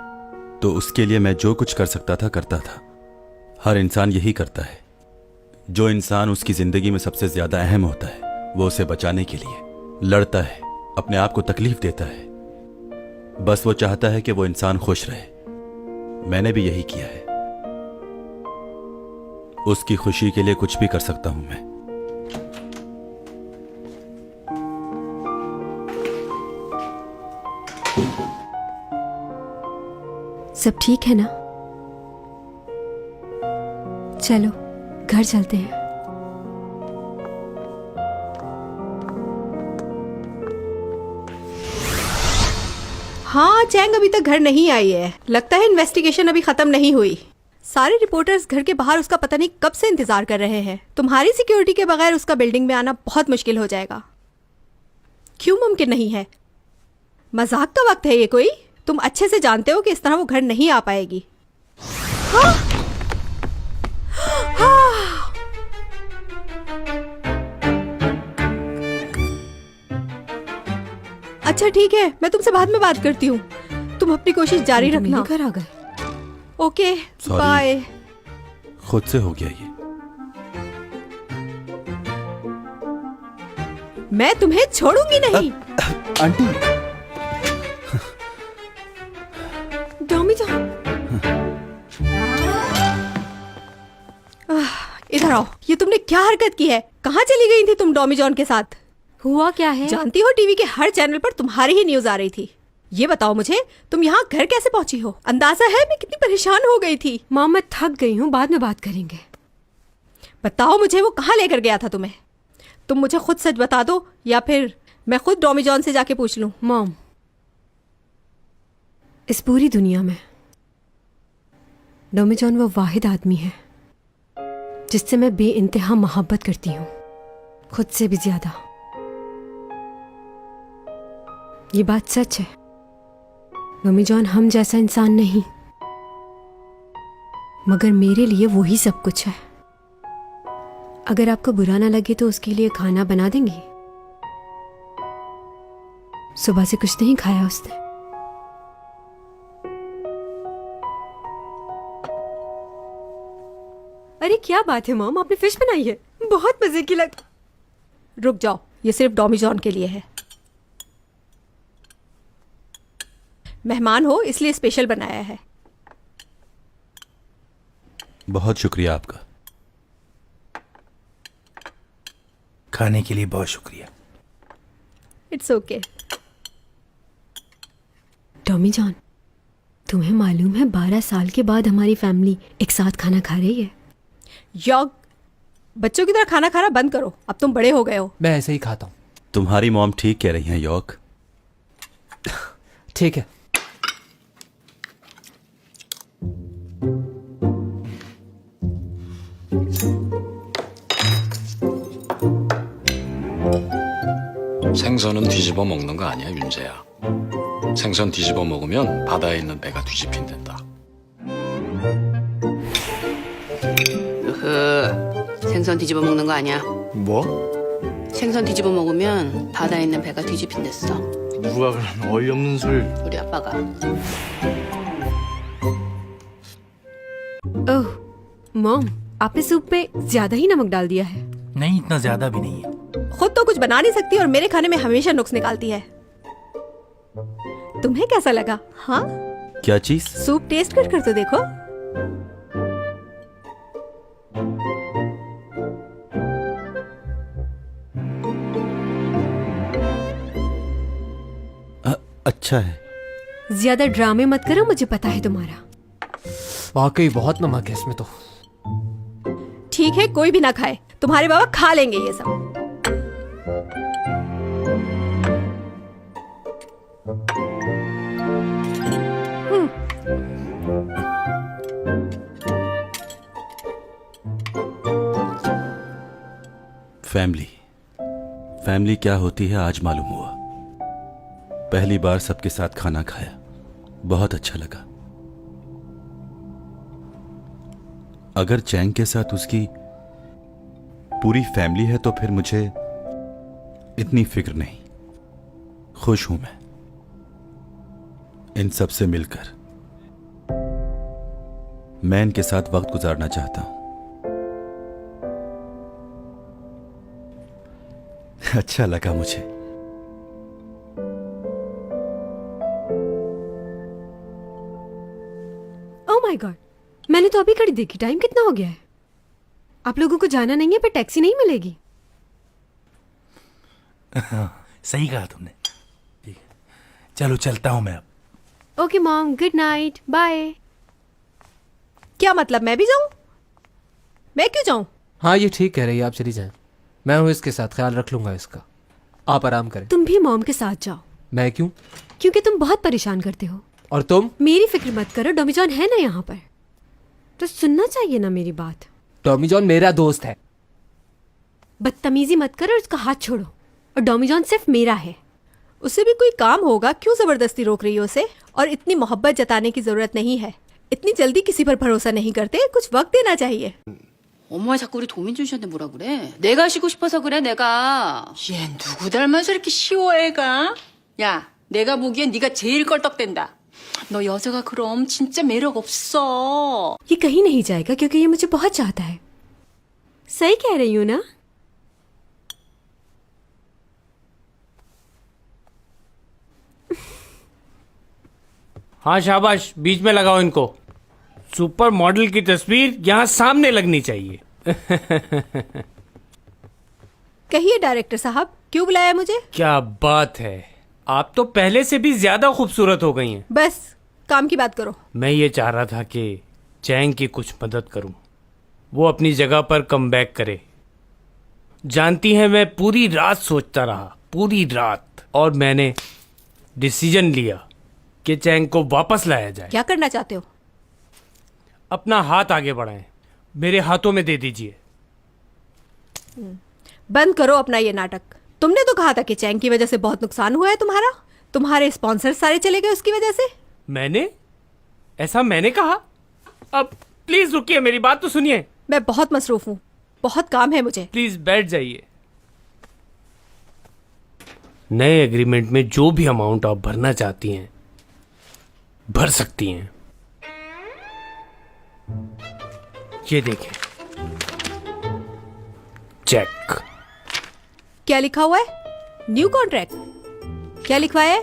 [SPEAKER 2] तो उसके लिए मैं जो कुछ कर सकता था करता था। हर इंसान यही करता है। जो इंसान उसकी जिंदगी में सबसे ज्यादा अहम होता है वो उसे बचाने के लिए लड़ता है, अपने आप को तकलीफ देता है। बस वो चाहता है कि वो इंसान खुश रहे। मैंने भी यही किया है। उसकी खुशी के लिए कुछ भी कर सकता हूं मैं।
[SPEAKER 1] सब ठीक है ना? चलो घर चलते हैं।
[SPEAKER 13] हाँ, चैंग अभी तक घर नहीं आई है। लगता है इन्वेस्टिगेशन अभी खत्म नहीं हुई। सारे रिपोर्टर्स घर के बाहर उसका पता नहीं कब से इंतजार कर रहे हैं। तुम्हारी सिक्योरिटी के बगैर उसका बिल्डिंग में आना बहुत मुश्किल हो जाएगा। क्यों मुमकिन नहीं है? मजाक का वक्त है ये कोई? तुम अच्छे से जानते हो कि इस तरह वो घर नहीं आ पाएगी। हाँ? हाँ। अच्छा ठीक है, मैं तुमसे बाद में बात करती हूँ। तुम अपनी कोशिश जारी रखना।
[SPEAKER 1] घर आ गए।
[SPEAKER 13] Okay,
[SPEAKER 2] Sorry.
[SPEAKER 13] बाय।
[SPEAKER 2] खुद से हो गया ये।
[SPEAKER 13] मैं तुम्हें छोड़ूंगी नहीं।
[SPEAKER 2] आंटी।
[SPEAKER 1] डॉमी जान,
[SPEAKER 13] इधर आओ। ये तुमने क्या हरकत की है? कहाँ चली गई थी तुम डॉमी जॉन के साथ?
[SPEAKER 1] हुआ क्या है?
[SPEAKER 13] जानती हो टीवी के हर चैनल पर तुम्हारी ही न्यूज आ रही थी। ये बताओ मुझे, तुम यहाँ घर कैसे पहुंची हो? अंदाजा है मैं कितनी परेशान हो गई थी।
[SPEAKER 1] माँ मैं थक गई हूँ, बाद में बात करेंगे।
[SPEAKER 13] बताओ मुझे, वो कहाँ लेकर गया था तुम्हें? तुम मुझे खुद सच बता दो या फिर मैं खुद डॉमी जॉन से जाके पूछ लूं।
[SPEAKER 1] मॉम, इस पूरी दुनिया में डॉमी जॉन वो वाहिद आदमी है जिससे मैं बेइंतहा मोहब्बत करती हूँ, खुद से भी ज्यादा। ये बात सच है। डॉमी जॉन हम जैसा इंसान नहीं, मगर मेरे लिए वो ही सब कुछ है। अगर आपको बुरा ना लगे तो उसके लिए खाना बना देंगी? सुबह से कुछ नहीं खाया उसने। अरे क्या बात है मॉम, आपने फिश बनाई है, बहुत मजे की लग।
[SPEAKER 13] रुक जाओ, ये सिर्फ डॉमी जॉन के लिए है। मेहमान हो इसलिए स्पेशल बनाया है।
[SPEAKER 2] बहुत शुक्रिया आपका।
[SPEAKER 5] खाने के लिए बहुत शुक्रिया।
[SPEAKER 13] It's okay.
[SPEAKER 1] टॉमी जॉन, तुम्हें मालूम है 12 साल के बाद हमारी फैमिली एक साथ खाना खा रही है।
[SPEAKER 13] यॉग, बच्चों की तरह खाना खाना बंद करो, अब तुम बड़े हो गए हो।
[SPEAKER 12] मैं ऐसे ही खाता हूँ।
[SPEAKER 2] तुम्हारी मॉम ठीक कह रही हैं यॉक।
[SPEAKER 12] ठीक है।
[SPEAKER 15] 생선은 뒤집어 먹는 거 아니야, 윤재야. 생선 뒤집어 먹으면 바다에 있는 배가 뒤집힌댄다.
[SPEAKER 16] 생선 뒤집어 먹는 거 아니야.
[SPEAKER 14] 뭐?
[SPEAKER 16] 생선 뒤집어 먹으면 바다에 있는 배가 뒤집힌댔어.
[SPEAKER 14] 누가 그런 어이없는 소리를.
[SPEAKER 16] 우리 아빠가.
[SPEAKER 1] ओह मॉम, आपने सूप में ज्यादा ही नमक डाल दिया है।
[SPEAKER 5] नहीं, इतना ज्यादा भी नहीं है।
[SPEAKER 13] खुद तो कुछ बना नहीं सकती और मेरे खाने में हमेशा नुक्स निकालती है। तुम्हें कैसा लगा? हाँ,
[SPEAKER 2] क्या चीज?
[SPEAKER 13] सूप टेस्ट कर तो देखो।
[SPEAKER 2] अच्छा है।
[SPEAKER 1] ज्यादा ड्रामे मत करो, मुझे पता है तुम्हारा।
[SPEAKER 12] वाकई बहुत नमक है इसमें तो।
[SPEAKER 13] ठीक है, कोई भी ना खाए, तुम्हारे बाबा खा लेंगे ये सब।
[SPEAKER 2] फैमिली क्या होती है आज मालूम हुआ। पहली बार सबके साथ खाना खाया, बहुत अच्छा लगा। अगर चैंग के साथ उसकी पूरी फैमिली है तो फिर मुझे इतनी फिक्र नहीं। खुश हूं मैं इन सब से मिलकर। मैं इनके साथ वक्त गुजारना चाहता हूं। अच्छा लगा मुझे।
[SPEAKER 1] माय गॉड, मैंने तो अभी घड़ी देखी, टाइम कितना हो गया है? आप लोगों को जाना नहीं है, पर टैक्सी नहीं मिलेगी।
[SPEAKER 5] सही कहा तुमने। ठीक है, चलो चलता हूं मैं अब।
[SPEAKER 1] Okay mom, good night, bye.
[SPEAKER 13] क्या मतलब मैं भी जाऊं? मैं क्यों जाऊं?
[SPEAKER 12] हाँ ये ठीक कह रही है, आप चली जाएं। मैं हूँ इसके साथ, ख्याल रख लूंगा इसका। आप आराम करें।
[SPEAKER 1] तुम भी मॉम के साथ जाओ।
[SPEAKER 12] मैं क्यों?
[SPEAKER 1] क्योंकि तुम बहुत परेशान करते हो।
[SPEAKER 12] और तुम?
[SPEAKER 1] मेरी फिक्र मत करो, डॉमी जॉन है ना यहाँ पर, तो सुनना चाहिए ना मेरी बात।
[SPEAKER 12] टॉमी जॉन मेरा दोस्त है।
[SPEAKER 1] बदतमीजी मत करो और उसका हाथ छोड़ो। और डॉमी जॉन सिर्फ मेरा है।
[SPEAKER 13] उसे भी कोई काम होगा, क्यों जबरदस्ती रोक रही हो उसे? और इतनी मोहब्बत जताने की जरूरत नहीं है। इतनी जल्दी किसी पर भरोसा नहीं करते, कुछ वक्त देना चाहिए।
[SPEAKER 16] 엄마 자꾸 우리 도민준 씨한테 뭐라 그래? 내가 쉬고 싶어서 그래, 내가.
[SPEAKER 17] 얘 누구 닮아서 이렇게 쉬워 애가? 야, 내가 보기엔 네가 제일 껄떡댄다. 너 여자가 그럼 진짜 매력 없어.
[SPEAKER 1] ये कहीं नहीं जाएगा क्योंकि ये मुझे बहुत चाहता है। सही कह रही हूँ ना?
[SPEAKER 7] हाँ शाबाश, बीच में लगाओ इनको। सुपर मॉडल की तस्वीर यहाँ सामने लगनी चाहिए।
[SPEAKER 13] कहिए डायरेक्टर साहब, क्यों बुलाया मुझे?
[SPEAKER 7] क्या बात है, आप तो पहले से भी ज्यादा खूबसूरत हो गई हैं।
[SPEAKER 13] बस काम की बात करो।
[SPEAKER 7] मैं ये चाह रहा था कि चैंग की कुछ मदद करूं, वो अपनी जगह पर कम बैक करे। जानती हैं मैं पूरी रात सोचता रहा, पूरी रात, और मैंने डिसीजन लिया कि चैंग को वापस लाया जाए।
[SPEAKER 13] क्या करना चाहते हो?
[SPEAKER 7] अपना हाथ आगे बढ़ाएं, मेरे हाथों में दे दीजिए।
[SPEAKER 13] बंद करो अपना ये नाटक। तुमने तो कहा था कि चैंग की वजह से बहुत नुकसान हुआ है तुम्हारा। तुम्हारे स्पॉन्सर सारे चले गए उसकी वजह से।
[SPEAKER 7] मैंने? ऐसा मैंने कहा? अब प्लीज रुकिए, मेरी बात तो सुनिए।
[SPEAKER 13] मैं बहुत मसरूफ हूँ, बहुत काम है मुझे।
[SPEAKER 7] प्लीज बैठ जाइए। नए एग्रीमेंट में जो भी अमाउंट आप भरना चाहती हैं भर सकती हैं। ये देखें, चेक।
[SPEAKER 13] क्या लिखा हुआ है? New contract? क्या लिखवाया है?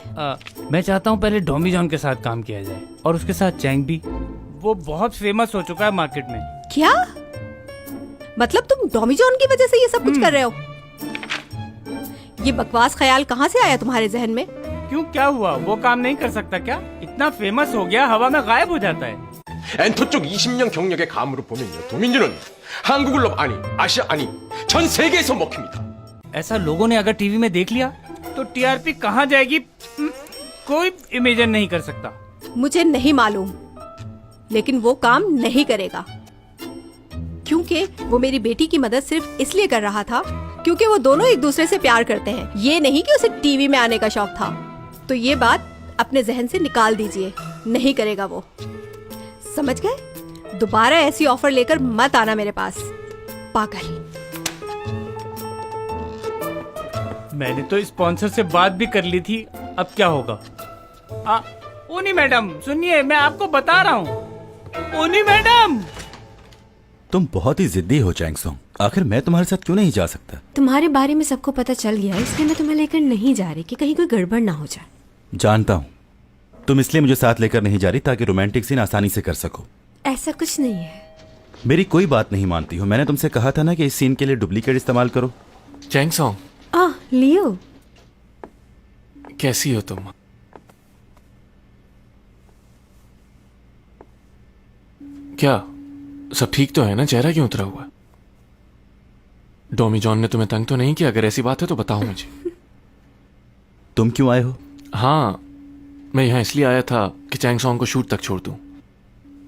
[SPEAKER 7] मैं चाहता हूं पहले डॉमी जॉन के साथ काम किया जाए, और उसके साथ चैंग भी। वो बहुत फेमस हो चुका है मार्केट में।
[SPEAKER 13] क्या मतलब तुम डॉमी जॉन की वजह से ये सब कुछ कर रहे हो? ये बकवास ख्याल कहाँ से आया तुम्हारे जहन में?
[SPEAKER 7] क्यों, क्या हुआ? वो काम नहीं कर सकता क्या? इतना फेमस हो गया, हवा में गायब हो जाता है।
[SPEAKER 18] 엔터 쪽 20년 경력의 감으로 보면요, 도민준은 한국 클럽 아니, 아시아 아니, 전 세계에서 먹힙니다.
[SPEAKER 7] ऐसा लोगों ने अगर टीवी में देख लिया तो टीआरपी कहाँ जाएगी कोई इमेजिन नहीं कर सकता।
[SPEAKER 13] मुझे नहीं मालूम, लेकिन वो काम नहीं करेगा, क्योंकि वो मेरी बेटी की मदद सिर्फ इसलिए कर रहा था क्योंकि वो दोनों एक दूसरे से प्यार करते हैं। ये नहीं कि उसे टीवी में आने का शौक था। तो ये बात अपने जहन से निकाल दीजिए, नहीं करेगा वो। समझ गए? दोबारा ऐसी ऑफर लेकर मत आना मेरे पास, पागल।
[SPEAKER 7] मैंने तो स्पॉन्सर से बात भी कर ली थी, अब क्या होगा? ओनी मैडम सुनिए, मैं आपको बता रहा हूँ। ओनी मैडम,
[SPEAKER 2] तुम बहुत ही जिद्दी हो चैंग सोंग। आखिर मैं तुम्हारे साथ क्यों नहीं जा सकता?
[SPEAKER 1] तुम्हारे बारे में सबको पता चल गया है, इसलिए मैं तुम्हें लेकर नहीं जा रही कि कहीं कोई गड़बड़ ना हो जाए।
[SPEAKER 2] जानता हूँ, तुम इसलिए मुझे साथ लेकर नहीं जा रही ताकि रोमांटिक सीन आसानी से कर सको।
[SPEAKER 1] ऐसा कुछ नहीं है।
[SPEAKER 2] मेरी कोई बात नहीं मानती हो। मैंने तुमसे कहा था ना कि इस सीन के लिए डुप्लीकेट इस्तेमाल करो।
[SPEAKER 9] चैंग सोंग,
[SPEAKER 1] लियो,
[SPEAKER 9] कैसी हो तुम? क्या सब ठीक तो है ना? चेहरा क्यों उतरा हुआ? डॉमी जॉन ने तुम्हें तंग तो नहीं किया? अगर ऐसी बात है तो बताओ मुझे।
[SPEAKER 2] तुम क्यों आए हो?
[SPEAKER 9] हाँ, मैं यहाँ इसलिए आया था कि चैंग सोंग को शूट तक छोड़ दूं।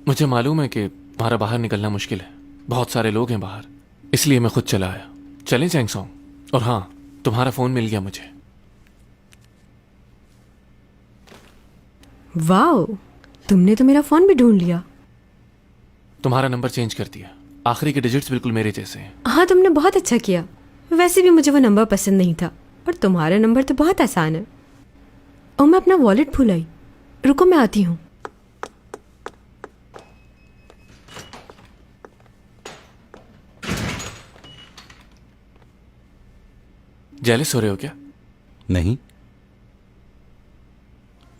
[SPEAKER 9] मुझे मालूम है कि तुम्हारा बाहर निकलना मुश्किल है, बहुत सारे लोग हैं बाहर, इसलिए मैं खुद चला आया। चलें चैंग सोंग? और हाँ, तुम्हारा फोन मिल गया मुझे।
[SPEAKER 1] वाओ, तुमने तो मेरा फोन भी ढूंढ लिया।
[SPEAKER 9] तुम्हारा नंबर चेंज कर दिया, आखिरी के डिजिट्स बिल्कुल मेरे जैसे हैं।
[SPEAKER 1] हाँ, तुमने बहुत अच्छा किया। वैसे भी मुझे वो नंबर पसंद नहीं था, और तुम्हारा नंबर तो बहुत आसान है। और मैं अपना वॉलेट भूल आई। रुको, मैं आती हूँ।
[SPEAKER 9] जेलस हो रहे हो क्या?
[SPEAKER 2] नहीं,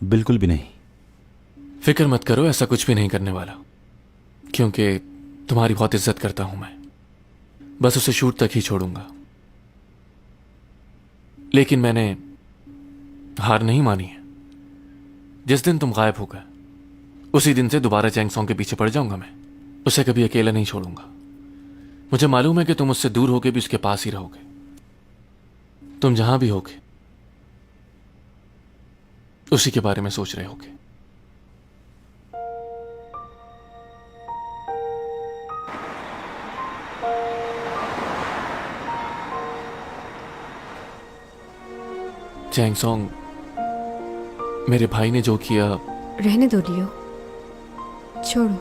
[SPEAKER 2] बिल्कुल भी नहीं।
[SPEAKER 9] फिक्र मत करो, ऐसा कुछ भी नहीं करने वाला। क्योंकि तुम्हारी बहुत इज्जत करता हूं मैं। बस उसे शूट तक ही छोड़ूंगा। लेकिन मैंने हार नहीं मानी है। जिस दिन तुम गायब हो गए उसी दिन से दोबारा चैंग सॉन्ग के पीछे पड़ जाऊंगा मैं। उसे कभी अकेला नहीं छोड़ूंगा। मुझे मालूम है कि तुम उससे दूर होके भी उसके पास ही रहोगे। तुम जहां भी होगे उसी के बारे में सोच रहे होगे। चैंग सॉन्ग, मेरे भाई ने जो किया।
[SPEAKER 1] रहने दो लियो, छोड़ो।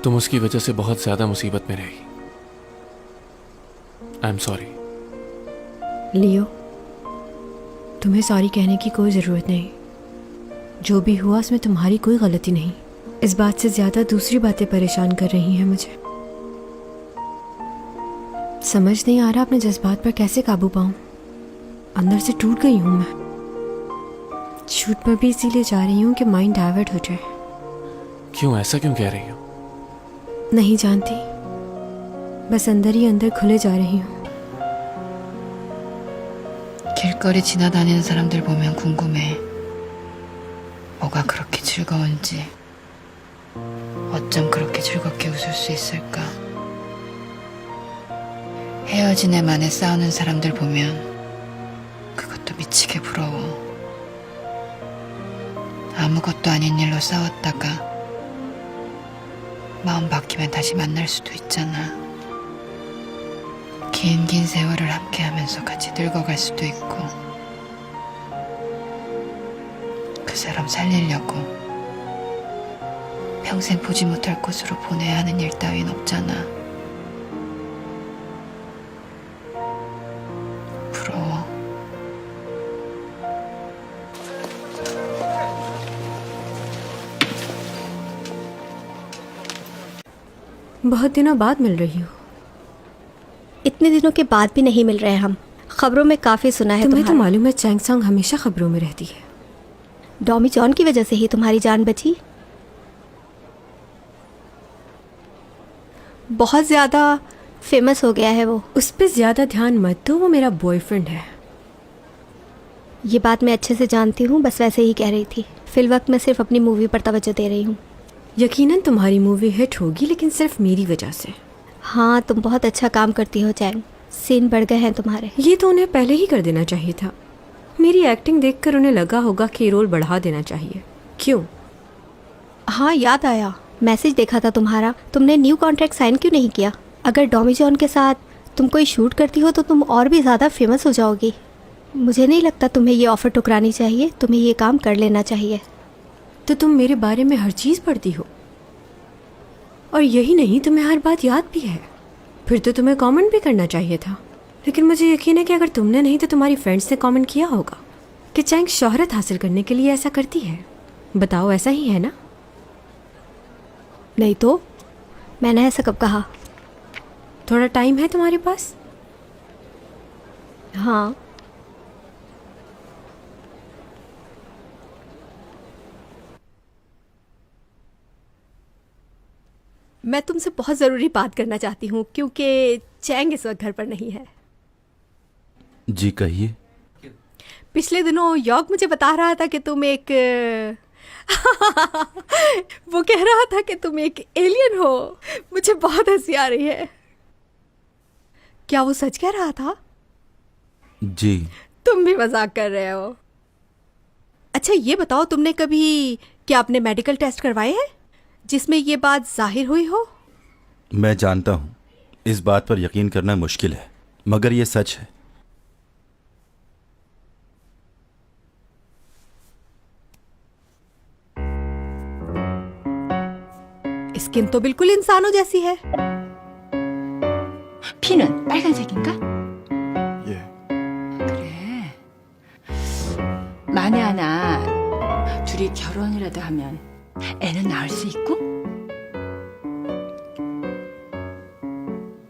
[SPEAKER 9] तुम उसकी वजह से बहुत ज्यादा मुसीबत में रही। I am sorry.
[SPEAKER 1] लियो, तुम्हें सॉरी कहने की कोई ज़रूरत नहीं। जो भी हुआ उसमें तुम्हारी कोई गलती नहीं। इस बात से ज़्यादा दूसरी बातें परेशान कर रही हैं मुझे। समझ नहीं आ रहा अपने जज्बात पर कैसे काबू पाऊं। अंदर से टूट गई हूं मैं। शूट पर भी इसीलिए जा रही हूं कि माइंड डाइवर्ट हो जाए।
[SPEAKER 9] क्यों, ऐसा क्यों कह रही हो?
[SPEAKER 1] नहीं जानती, बस अंदर ही अंदर खुले जा रही हूं।
[SPEAKER 11] 길거리 지나다니는 사람들 보면 궁금해. 뭐가 그렇게 즐거운지, 어쩜 그렇게 즐겁게 웃을 수 있을까? 헤어진 애 만에 싸우는 사람들 보면 그것도 미치게 부러워. 아무것도 아닌 일로 싸웠다가 마음 바뀌면 다시 만날 수도 있잖아. 긴 세월을 함께하면서 같이 늙어갈 수도 있고. 그 사람 살리려고 평생 보지 못할 곳으로 보내야 하는 일 따윈 없잖아. 부러워.
[SPEAKER 1] बहुत दिनों बाद मिल रही हो।
[SPEAKER 13] इतने दिनों के बाद भी नहीं मिल रहे हम। खबरों में काफ़ी सुना है
[SPEAKER 1] तुम्हें तो
[SPEAKER 13] तुम्हारा।
[SPEAKER 1] मालूम है चैंग सॉन्ग हमेशा खबरों में रहती है।
[SPEAKER 13] डॉमी जॉन की वजह से ही तुम्हारी जान बची। बहुत ज़्यादा फेमस हो गया है वो।
[SPEAKER 1] उस पर ज़्यादा ध्यान मत दो, वो मेरा बॉयफ्रेंड है।
[SPEAKER 13] ये बात मैं अच्छे से जानती हूँ, बस वैसे ही कह रही थी। फिलवक्त मैं सिर्फ अपनी मूवी पर तवज्जो दे रही हूँ।
[SPEAKER 1] यकीनन तुम्हारी मूवी हिट होगी, लेकिन सिर्फ मेरी वजह से।
[SPEAKER 13] हाँ, तुम बहुत अच्छा काम करती हो चैंग। सीन बढ़ गए हैं तुम्हारे।
[SPEAKER 1] ये तो उन्हें पहले ही कर देना चाहिए था। मेरी एक्टिंग देखकर उन्हें लगा होगा कि रोल बढ़ा देना चाहिए। क्यों?
[SPEAKER 13] हाँ, याद आया, मैसेज देखा था तुम्हारा। तुमने न्यू कॉन्ट्रैक्ट साइन क्यों नहीं किया? अगर डॉमी जॉन के साथ तुम कोई शूट करती हो तो तुम और भी ज़्यादा फेमस हो जाओगी। मुझे नहीं लगता तुम्हें ये ऑफ़र ठुकरानी चाहिए। तुम्हें ये काम कर लेना चाहिए।
[SPEAKER 1] तो तुम मेरे बारे में हर चीज़ पढ़ती हो, और यही नहीं, तुम्हें हर बात याद भी है। फिर तो तुम्हें कमेंट भी करना चाहिए था। लेकिन मुझे यकीन है कि अगर तुमने नहीं तो तुम्हारी फ्रेंड्स ने कमेंट किया होगा कि चैंग शोहरत हासिल करने के लिए ऐसा करती है। बताओ, ऐसा ही है ना?
[SPEAKER 13] नहीं तो मैंने ऐसा कब कहा?
[SPEAKER 1] थोड़ा टाइम है तुम्हारे पास?
[SPEAKER 13] हाँ। मैं तुमसे बहुत ज़रूरी बात करना चाहती हूँ, क्योंकि चैंग इस वक्त घर पर नहीं है।
[SPEAKER 2] जी कहिए।
[SPEAKER 13] पिछले दिनों यॉर्क मुझे बता रहा था कि तुम एक वो कह रहा था कि तुम एक एलियन हो। मुझे बहुत हंसी आ रही है। क्या वो सच कह रहा था?
[SPEAKER 2] जी।
[SPEAKER 13] तुम भी मजाक कर रहे हो। अच्छा, ये बताओ, तुमने कभी क्या अपने मेडिकल टेस्ट करवाए हैं जिसमें ये बात जाहिर हुई हो?
[SPEAKER 2] मैं जानता हूं इस बात पर यकीन करना मुश्किल है, मगर ये सच है।
[SPEAKER 13] स्किन तो बिल्कुल इंसानों जैसी है।
[SPEAKER 17] 피는 빨간색인가?
[SPEAKER 15] 예.
[SPEAKER 17] 그래. 만에 하나 둘이 결혼이라도 하면 애는 낳을 수 있고?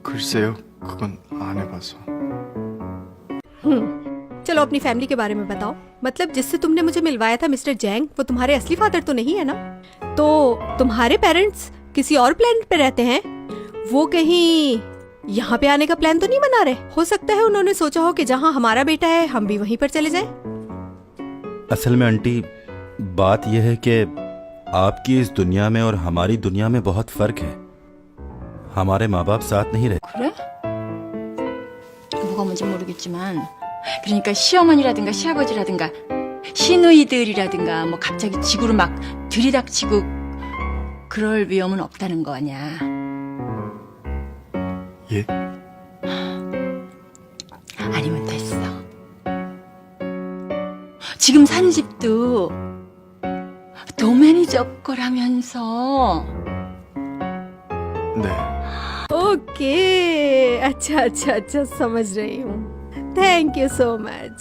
[SPEAKER 15] 글쎄요, 그건 안 해봐서.
[SPEAKER 13] चलो अपनी फैमिली के बारे में बताओ। मतलब जिससे तुमने मुझे मिलवाया था मिस्टर जैंग, वो तुम्हारे असली फादर तो नहीं है ना? तो तुम्हारे पेरेंट्स किसी और प्लेनेट पे रहते हैं? वो कहीं यहाँ पे आने का प्लान तो नहीं बना रहे? हो सकता है उन्होंने सोचा हो कि जहाँ हमारा बेटा है हम भी वहीं पर चले जाएं।
[SPEAKER 2] असल में आंटी, बात यह है कि आपकी इस दुनिया में और हमारी दुनिया में बहुत फर्क है। हमारे माँ बाप साथ नहीं रहते।
[SPEAKER 17] 그래? 뭐가 뭔지 모르겠지만 그러니까 시어머니라든가 시아버지라든가 시누이들이라든가 뭐 갑자기 지구로 막 들이닥치고 그럴 위험은 없다는 거 아니야.
[SPEAKER 2] 예?
[SPEAKER 17] 아니면 됐어. 지금 사는 집도 도매니저 거라면서.
[SPEAKER 2] 네.
[SPEAKER 13] ओके, अच्छा अच्छा अच्छा, समझ रही हूँ। Thank you so much.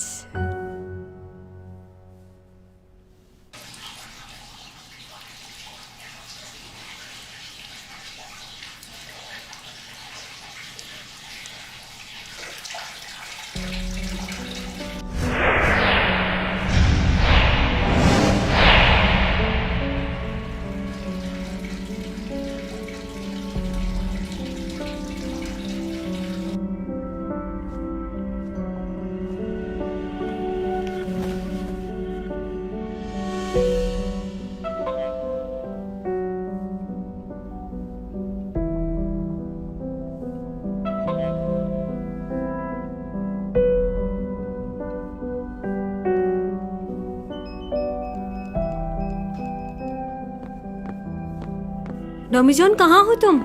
[SPEAKER 1] डोमिजोन, कहाँ हो तुम?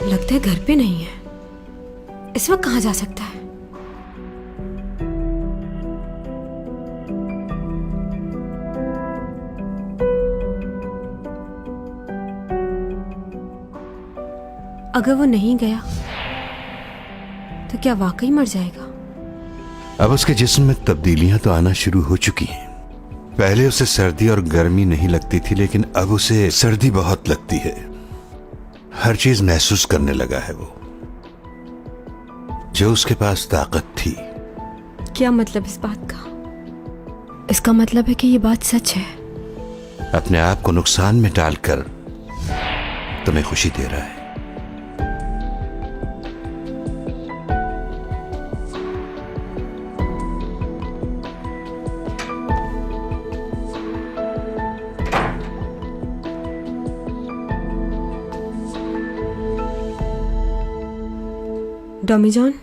[SPEAKER 1] लगता है घर पे नहीं है। इस वक्त कहाँ जा सकता है? अगर वो नहीं गया तो क्या वाकई मर जाएगा?
[SPEAKER 19] अब उसके जिस्म में तब्दीलियां तो आना शुरू हो चुकी हैं। पहले उसे सर्दी और गर्मी नहीं लगती थी, लेकिन अब उसे सर्दी बहुत लगती है। हर चीज महसूस करने लगा है वो, जो उसके पास ताकत थी।
[SPEAKER 1] क्या मतलब इस बात का? इसका मतलब है कि ये बात सच है।
[SPEAKER 19] अपने आप को नुकसान में डालकर तुम्हें खुशी दे रहा है।
[SPEAKER 1] डोमिजोन,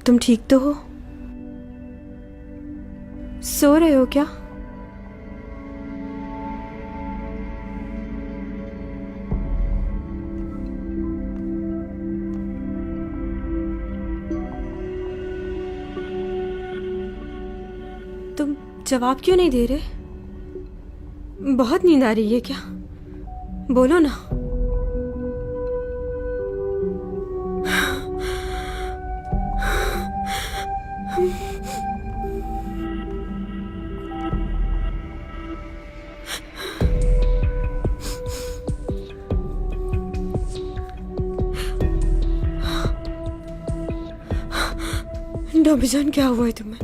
[SPEAKER 1] तुम ठीक तो हो? सो रहे हो क्या? तुम जवाब क्यों नहीं दे रहे? बहुत नींद आ रही है क्या? बोलो ना। डोमिजोन, क्या हुआ है तुम्हें?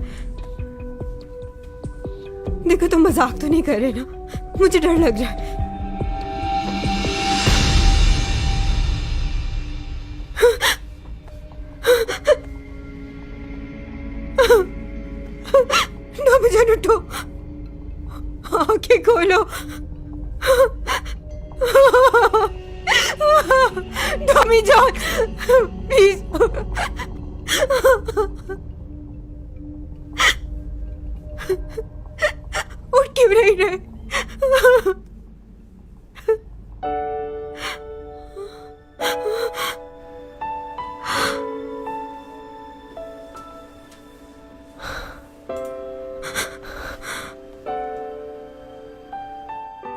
[SPEAKER 1] देखो, तुम मजाक तो नहीं कर रहे ना? मुझे डर लग रहा है। डोमिजोन, उठो, आंखें खोलो। डोमिजोन, प्लीज। उठ क्यों नहीं रहे?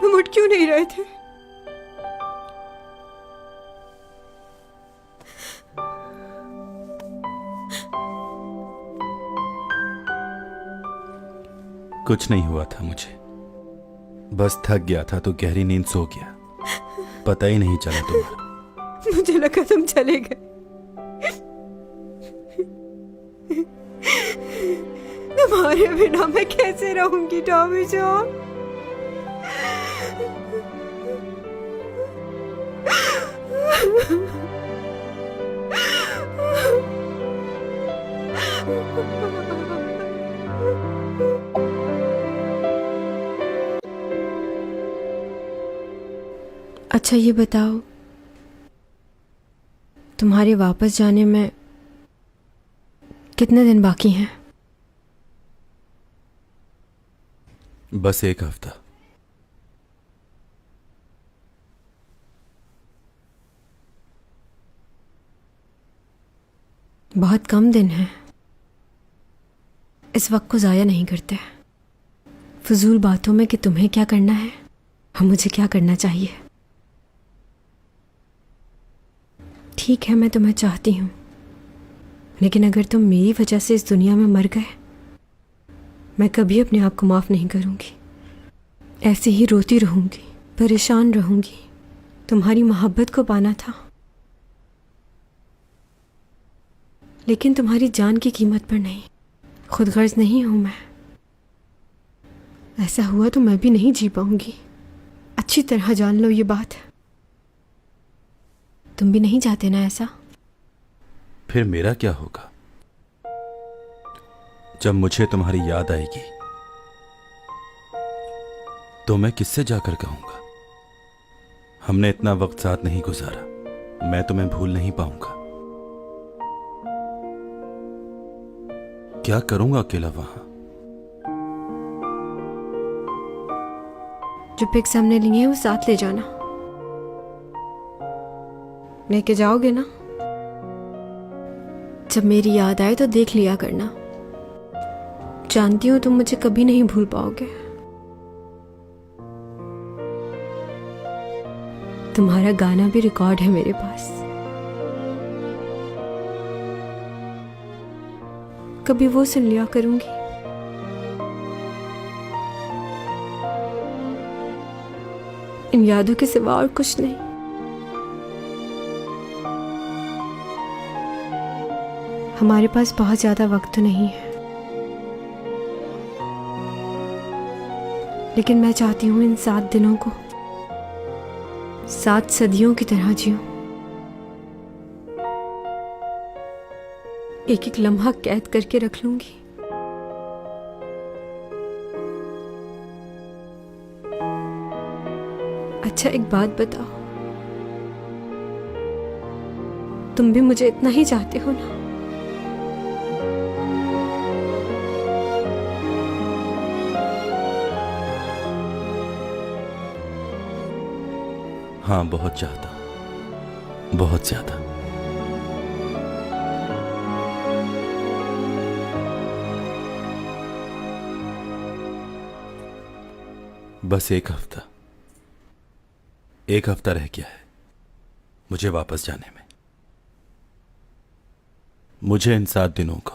[SPEAKER 1] तुम उठ क्यों नहीं रहे थे?
[SPEAKER 2] कुछ नहीं हुआ था मुझे, बस थक गया था तो गहरी नींद सो गया, पता ही नहीं चला तुम्हारा।
[SPEAKER 13] मुझे लगा तुम चले गए।
[SPEAKER 1] तुम्हारे बिना मैं कैसे रहूंगी टॉमी जॉन? अच्छा ये बताओ, तुम्हारे वापस जाने में कितने दिन बाकी हैं?
[SPEAKER 2] बस 1 हफ्ता।
[SPEAKER 1] बहुत कम दिन हैं। इस वक्त को ज़ाया नहीं करते फजूल बातों में कि तुम्हें क्या करना है और मुझे क्या करना चाहिए। ठीक है, मैं तुम्हें चाहती हूँ, लेकिन अगर तुम मेरी वजह से इस दुनिया में मर गए, मैं कभी अपने आप को माफ़ नहीं करूँगी। ऐसे ही रोती रहूँगी, परेशान रहूँगी। तुम्हारी मोहब्बत को पाना था, लेकिन तुम्हारी जान की कीमत पर नहीं। खुदगर्ज नहीं हूँ मैं। ऐसा हुआ तो मैं भी नहीं जी पाऊंगी। अच्छी तरह जान लो ये बात। तुम भी नहीं चाहते ना ऐसा?
[SPEAKER 2] फिर मेरा क्या होगा? जब मुझे तुम्हारी याद आएगी तो मैं किससे जाकर कहूंगा हमने इतना वक्त साथ नहीं गुजारा, मैं तुम्हें भूल नहीं पाऊंगा। क्या करूंगा अकेला वहां?
[SPEAKER 1] जो पिक्स हमने लिए हैं वो साथ ले जाना। लेके जाओगे ना? जब मेरी याद आए तो देख लिया करना। जानती हूं तुम मुझे कभी नहीं भूल पाओगे। तुम्हारा गाना भी रिकॉर्ड है मेरे पास। कभी वो सुन लिया करूंगी। इन यादों के सिवा और कुछ नहीं। हमारे पास बहुत ज्यादा वक्त तो नहीं है, लेकिन मैं चाहती हूं इन 7 दिनों को 7 सदियों की तरह जीऊं। एक एक लम्हा कैद करके रख लूंगी। अच्छा एक बात बताओ, तुम भी मुझे इतना ही चाहते हो ना?
[SPEAKER 2] हाँ, बहुत चाहता, बहुत ज्यादा। बस 1 हफ्ता, 1 हफ्ता रह गया है मुझे वापस जाने में। मुझे इन 7 दिनों को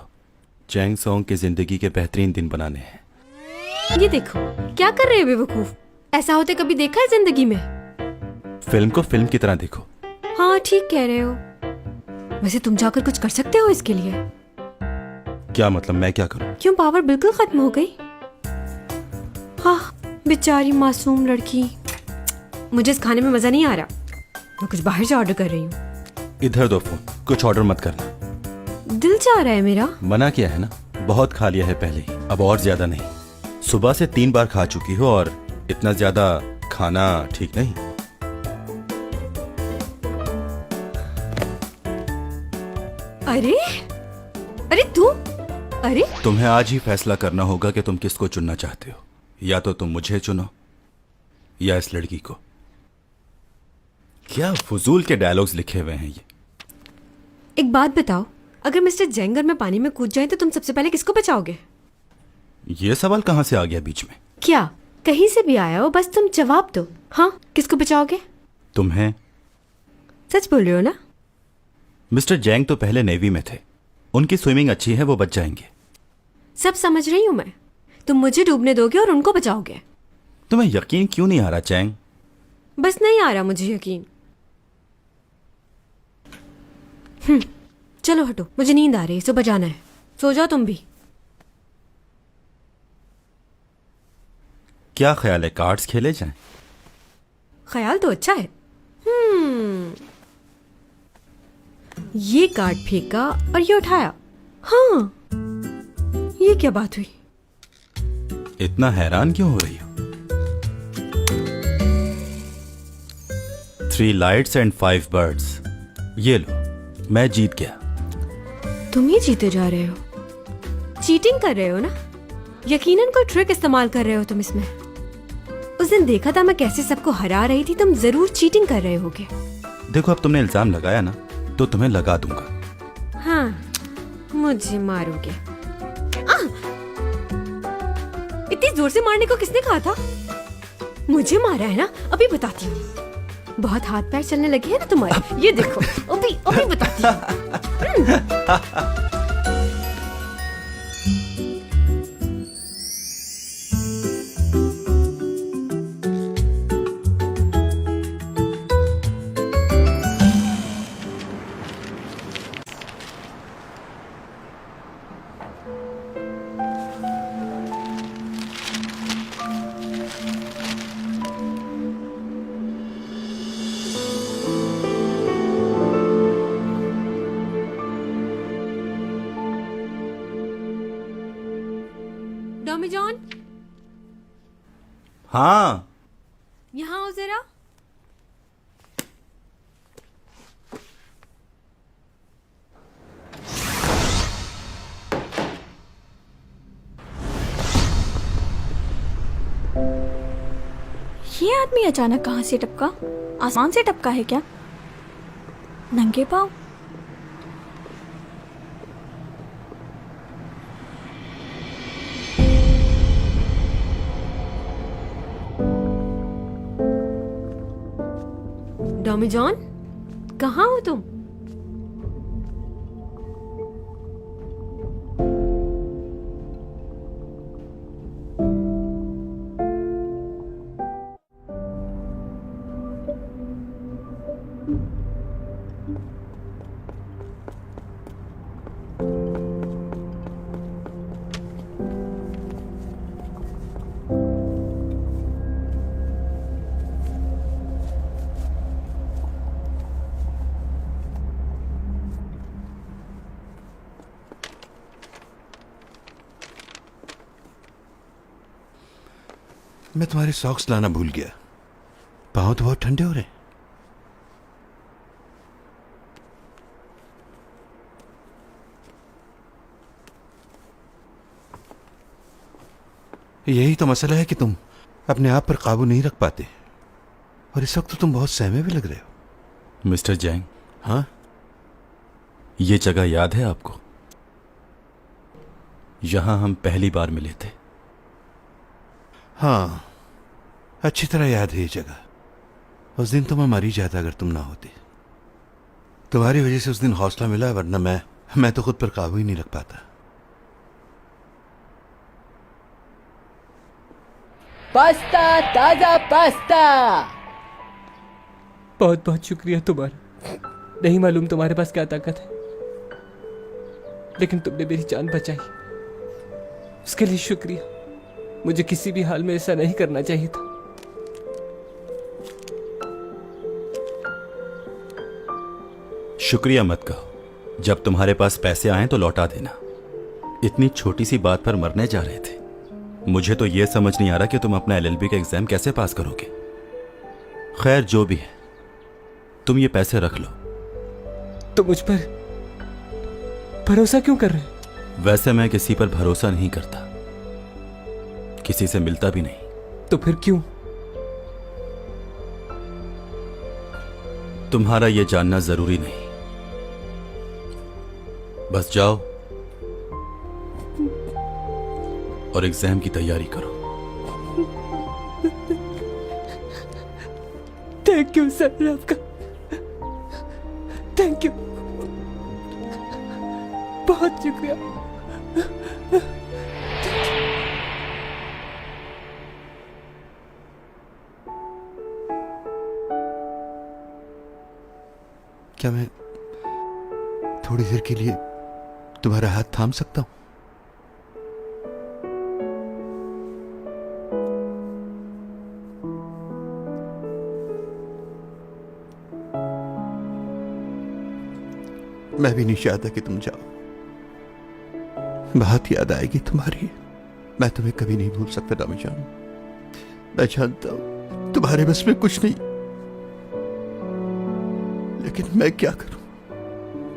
[SPEAKER 2] चैंग सॉन्ग की जिंदगी के बेहतरीन दिन बनाने हैं।
[SPEAKER 1] ये देखो क्या कर रहे हो बेवकूफ। ऐसा होते कभी देखा है जिंदगी में?
[SPEAKER 2] फिल्म को फिल्म की तरह देखो।
[SPEAKER 1] हाँ ठीक कह रहे हो। वैसे तुम जाकर कुछ कर सकते हो इसके लिए?
[SPEAKER 2] क्या मतलब, मैं क्या करूं?
[SPEAKER 1] क्यों, पावर बिल्कुल खत्म हो गई? हाँ बेचारी मासूम लड़की। मुझे इस खाने में मजा नहीं आ रहा। मैं कुछ बाहर से ऑर्डर कर रही हूँ।
[SPEAKER 2] इधर दो फोन, कुछ ऑर्डर मत करना।
[SPEAKER 1] दिल चाह रहा है मेरा।
[SPEAKER 2] मना किया है ना, बहुत खा लिया है पहले ही, अब और ज्यादा नहीं। सुबह से 3 बार खा चुकी हो और इतना ज्यादा खाना ठीक नहीं।
[SPEAKER 1] अरे अरे तू, अरे
[SPEAKER 2] तुम्हें आज ही फैसला करना होगा कि तुम किसको चुनना चाहते हो। या तो तुम मुझे चुनो या इस लड़की को। क्या फजूल के डायलॉग्स लिखे हुए हैं ये।
[SPEAKER 1] एक बात बताओ, अगर मिस्टर जेंगर में पानी में कूद जाए तो तुम सबसे पहले किसको बचाओगे?
[SPEAKER 2] ये सवाल कहां से आ गया बीच में?
[SPEAKER 1] क्या कहीं से भी आया हो, बस तुम जवाब दो। हाँ, किसको बचाओगे?
[SPEAKER 2] तुम्हें।
[SPEAKER 1] सच बोल रहे हो ना?
[SPEAKER 2] मिस्टर जैंग तो पहले नेवी में थे, उनकी स्विमिंग अच्छी है, वो बच जाएंगे।
[SPEAKER 1] सब समझ रही हूं मैं। तुम मुझे डूबने दोगे और उनको बचाओगे।
[SPEAKER 2] तुम्हें यकीन क्यों नहीं आ रहा चैंग?
[SPEAKER 1] बस नहीं आ रहा मुझे यकीन। चलो हटो, मुझे नींद आ रही है, सुबह जाना है। सो जाओ तुम भी।
[SPEAKER 2] क्या ख्याल है, कार्ड्स खेले जाएं?
[SPEAKER 1] ख्याल तो अच्छा है। ये कार्ड फेंका और ये उठाया। हाँ, ये क्या बात हुई?
[SPEAKER 2] इतना हैरान क्यों हो रही हो? 3 लाइट्स एंड 5 बर्ड्स। ये लो, मैं जीत गया।
[SPEAKER 1] तुम ही जीते जा रहे हो। चीटिंग कर रहे हो ना? यकीनन कोई ट्रिक इस्तेमाल कर रहे हो तुम इसमें। उस दिन देखा था मैं कैसे सबको हरा रही थी, तुम जरूर चीटिंग कर रहे होगे।
[SPEAKER 2] देखो, अब तुमने इल्जाम लगाया ना, तो तुम्हें लगा दूंगा।
[SPEAKER 1] हाँ, मुझे मारोगे। इतनी जोर से मारने को किसने कहा था? मुझे मारा है ना, अभी बताती हूँ। बहुत हाथ पैर चलने लगे हैं ना तुम्हारे, ये देखो, अभी अभी बताती हूँ। टॉमी जॉन,
[SPEAKER 2] हाँ,
[SPEAKER 1] यहाँ आओ जरा।
[SPEAKER 6] ये आदमी अचानक कहाँ से टपका? आसमान से टपका है क्या? नंगे पाँव?
[SPEAKER 1] टॉमी जॉन, कहाँ हो तुम?
[SPEAKER 19] मैं तुम्हारे सॉक्स लाना भूल गया। पाँव तो बहुत ठंडे हो रहे हैं। यही तो मसला है कि तुम अपने आप पर काबू नहीं रख पाते, और इस वक्त तो तुम बहुत सहमे भी लग रहे हो।
[SPEAKER 2] मिस्टर जैंग,
[SPEAKER 19] हाँ,
[SPEAKER 2] ये जगह याद है आपको? यहां हम पहली बार मिले थे।
[SPEAKER 19] हाँ, अच्छी तरह याद है ये जगह। उस दिन तो मैं मर ही जाता अगर तुम ना होते। तुम्हारी वजह से उस दिन हौसला मिला, वरना मैं तो खुद पर काबू ही नहीं रख पाता।
[SPEAKER 17] पास्ता, ताजा पास्ता।
[SPEAKER 7] बहुत बहुत शुक्रिया तुम्हारा। नहीं मालूम तुम्हारे पास क्या ताकत है, लेकिन तुमने मेरी जान बचाई, उसके लिए शुक्रिया। मुझे किसी भी हाल में ऐसा नहीं करना चाहिए था।
[SPEAKER 2] शुक्रिया मत कहो। जब तुम्हारे पास पैसे आए तो लौटा देना। इतनी छोटी सी बात पर मरने जा रहे थे। मुझे तो यह समझ नहीं आ रहा कि तुम अपना एलएलबी का एग्जाम कैसे पास करोगे। खैर, जो भी है, तुम ये पैसे रख लो।
[SPEAKER 7] तो मुझ पर भरोसा क्यों कर रहे हैं?
[SPEAKER 2] वैसे मैं किसी पर भरोसा नहीं करता, किसी से मिलता भी नहीं।
[SPEAKER 7] तो फिर क्यों?
[SPEAKER 2] तुम्हारा यह जानना जरूरी नहीं। बस जाओ और एग्जाम की तैयारी करो।
[SPEAKER 7] थैंक यू सर, आपका थैंक यू, बहुत शुक्रिया।
[SPEAKER 19] क्या मैं थोड़ी देर के लिए तुम्हारा हाथ थाम सकता हूं? मैं भी नहीं चाहता कि तुम जाओ। बहुत याद आएगी तुम्हारी। मैं तुम्हें कभी नहीं भूल सकता डॉमी जान। मैं जानता हूं तुम्हारे बस में कुछ नहीं, लेकिन मैं क्या करूं?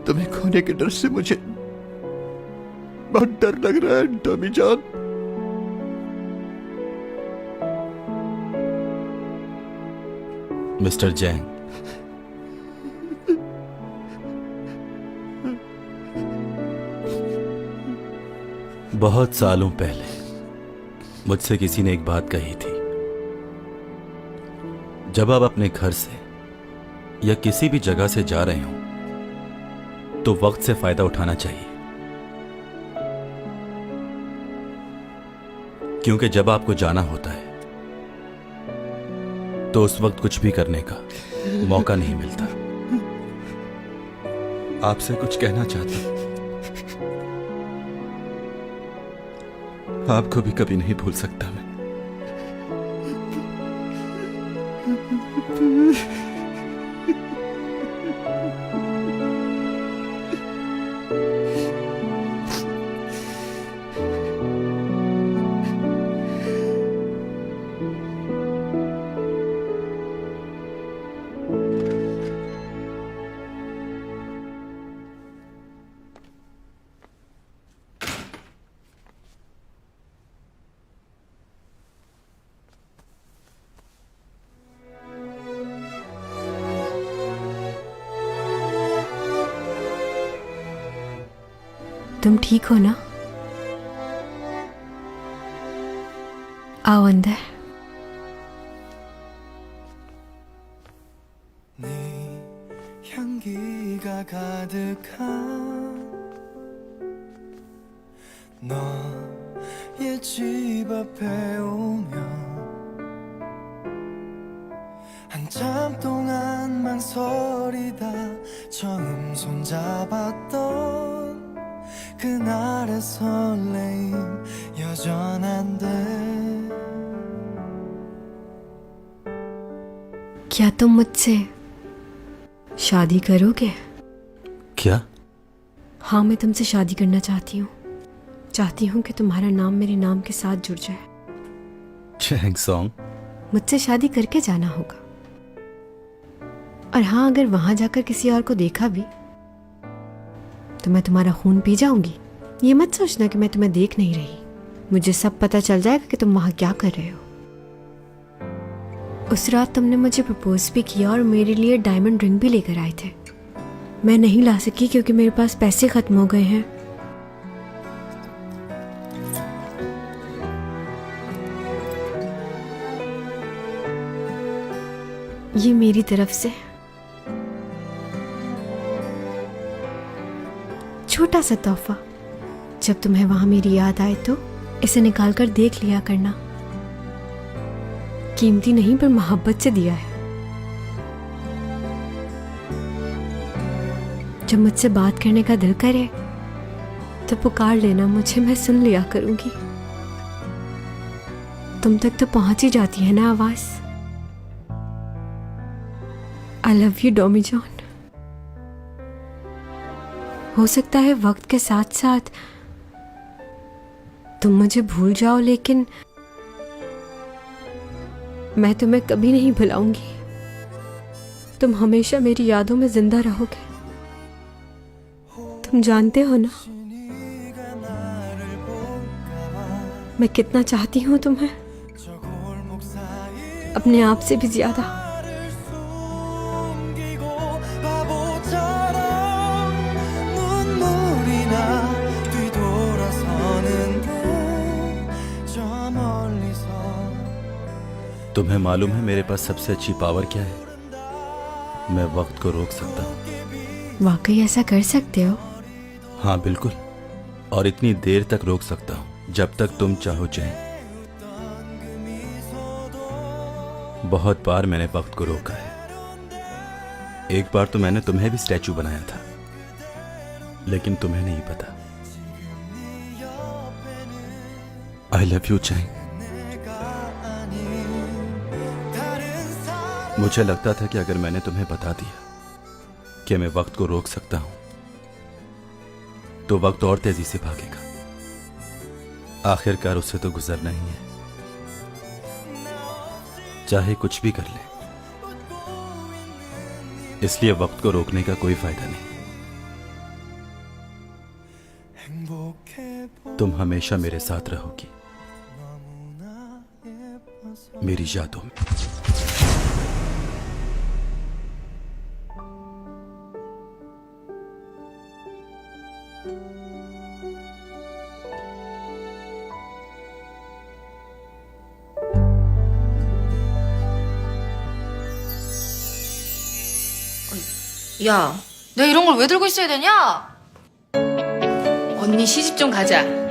[SPEAKER 19] तुम्हें खोने के डर से मुझे बहुत डर लग रहा है डॉमी जान।
[SPEAKER 2] मिस्टर जैंग, बहुत सालों पहले मुझसे किसी ने एक बात कही थी, जब आप अपने घर से या किसी भी जगह से जा रहे हो तो वक्त से फायदा उठाना चाहिए, क्योंकि जब आपको जाना होता है तो उस वक्त कुछ भी करने का मौका नहीं मिलता। आपसे कुछ कहना चाहता हूं, आपको भी कभी नहीं भूल सकता मैं।
[SPEAKER 1] तुम ठीक हो ना? आओ अंदर।
[SPEAKER 20] 향기가 가득한 너의 집 앞에 오면 한참 동안 망설이다 처음 손잡았던 그날의 설레임 여전한데
[SPEAKER 1] क्या तुम मुझसे शादी करोगे?
[SPEAKER 2] क्या?
[SPEAKER 1] हाँ, मैं तुमसे शादी करना चाहती हूँ। चाहती हूँ कि तुम्हारा नाम मेरे नाम के साथ जुड़ जाए।
[SPEAKER 2] चैंग सॉन्ग,
[SPEAKER 1] मुझसे शादी करके जाना होगा। और हाँ, अगर वहां जाकर किसी और को देखा भी तो मैं तुम्हारा खून पी जाऊंगी। ये मत सोचना कि मैं तुम्हें देख नहीं रही। मुझे सब पता चल जाएगा कि तुम वहां क्या कर रहे हो। उस रात तुमने मुझे प्रपोज भी किया और मेरे लिए डायमंड रिंग भी लेकर आए थे। मैं नहीं ला सकी क्योंकि मेरे पास पैसे खत्म हो गए हैं। ये मेरी तरफ से छोटा सा तोहफा। जब तुम्हें वहां मेरी याद आए तो इसे निकाल कर देख लिया करना। कीमती नहीं पर मोहब्बत से दिया है। जब मुझसे बात करने का दिल करे तो पुकार लेना मुझे, मैं सुन लिया करूंगी। तुम तक तो पहुंच ही जाती है ना आवाज। आई लव यू डॉमी जॉन। हो सकता है वक्त के साथ साथ तुम मुझे भूल जाओ, लेकिन मैं तुम्हें कभी नहीं भुलाऊंगी। तुम हमेशा मेरी यादों में जिंदा रहोगे। तुम जानते हो ना मैं कितना चाहती हूँ तुम्हें, अपने आप से भी ज्यादा।
[SPEAKER 2] तुम्हें मालूम है मेरे पास सबसे अच्छी पावर क्या है? मैं वक्त को रोक सकता हूँ।
[SPEAKER 1] वाकई ऐसा कर सकते हो?
[SPEAKER 2] हाँ बिल्कुल, और इतनी देर तक रोक सकता हूँ जब तक तुम चाहो चैन। बहुत बार मैंने वक्त को रोका है। एक बार तो मैंने तुम्हें भी स्टैचू बनाया था, लेकिन तुम्हें नहीं पता आई लव यू चैंग। मुझे लगता था कि अगर मैंने तुम्हें बता दिया कि मैं वक्त को रोक सकता हूं तो वक्त और तेजी से भागेगा। आखिरकार उससे तो गुजरना ही है, चाहे कुछ भी कर ले। इसलिए वक्त को रोकने का कोई फायदा नहीं। तुम हमेशा मेरे साथ रहोगी, मेरी यादों में।
[SPEAKER 16] 야, 내가 이런 걸 왜 들고 있어야 되냐? 언니 시집 좀 가자.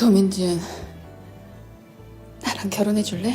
[SPEAKER 16] 도민준, 나랑 결혼해 줄래?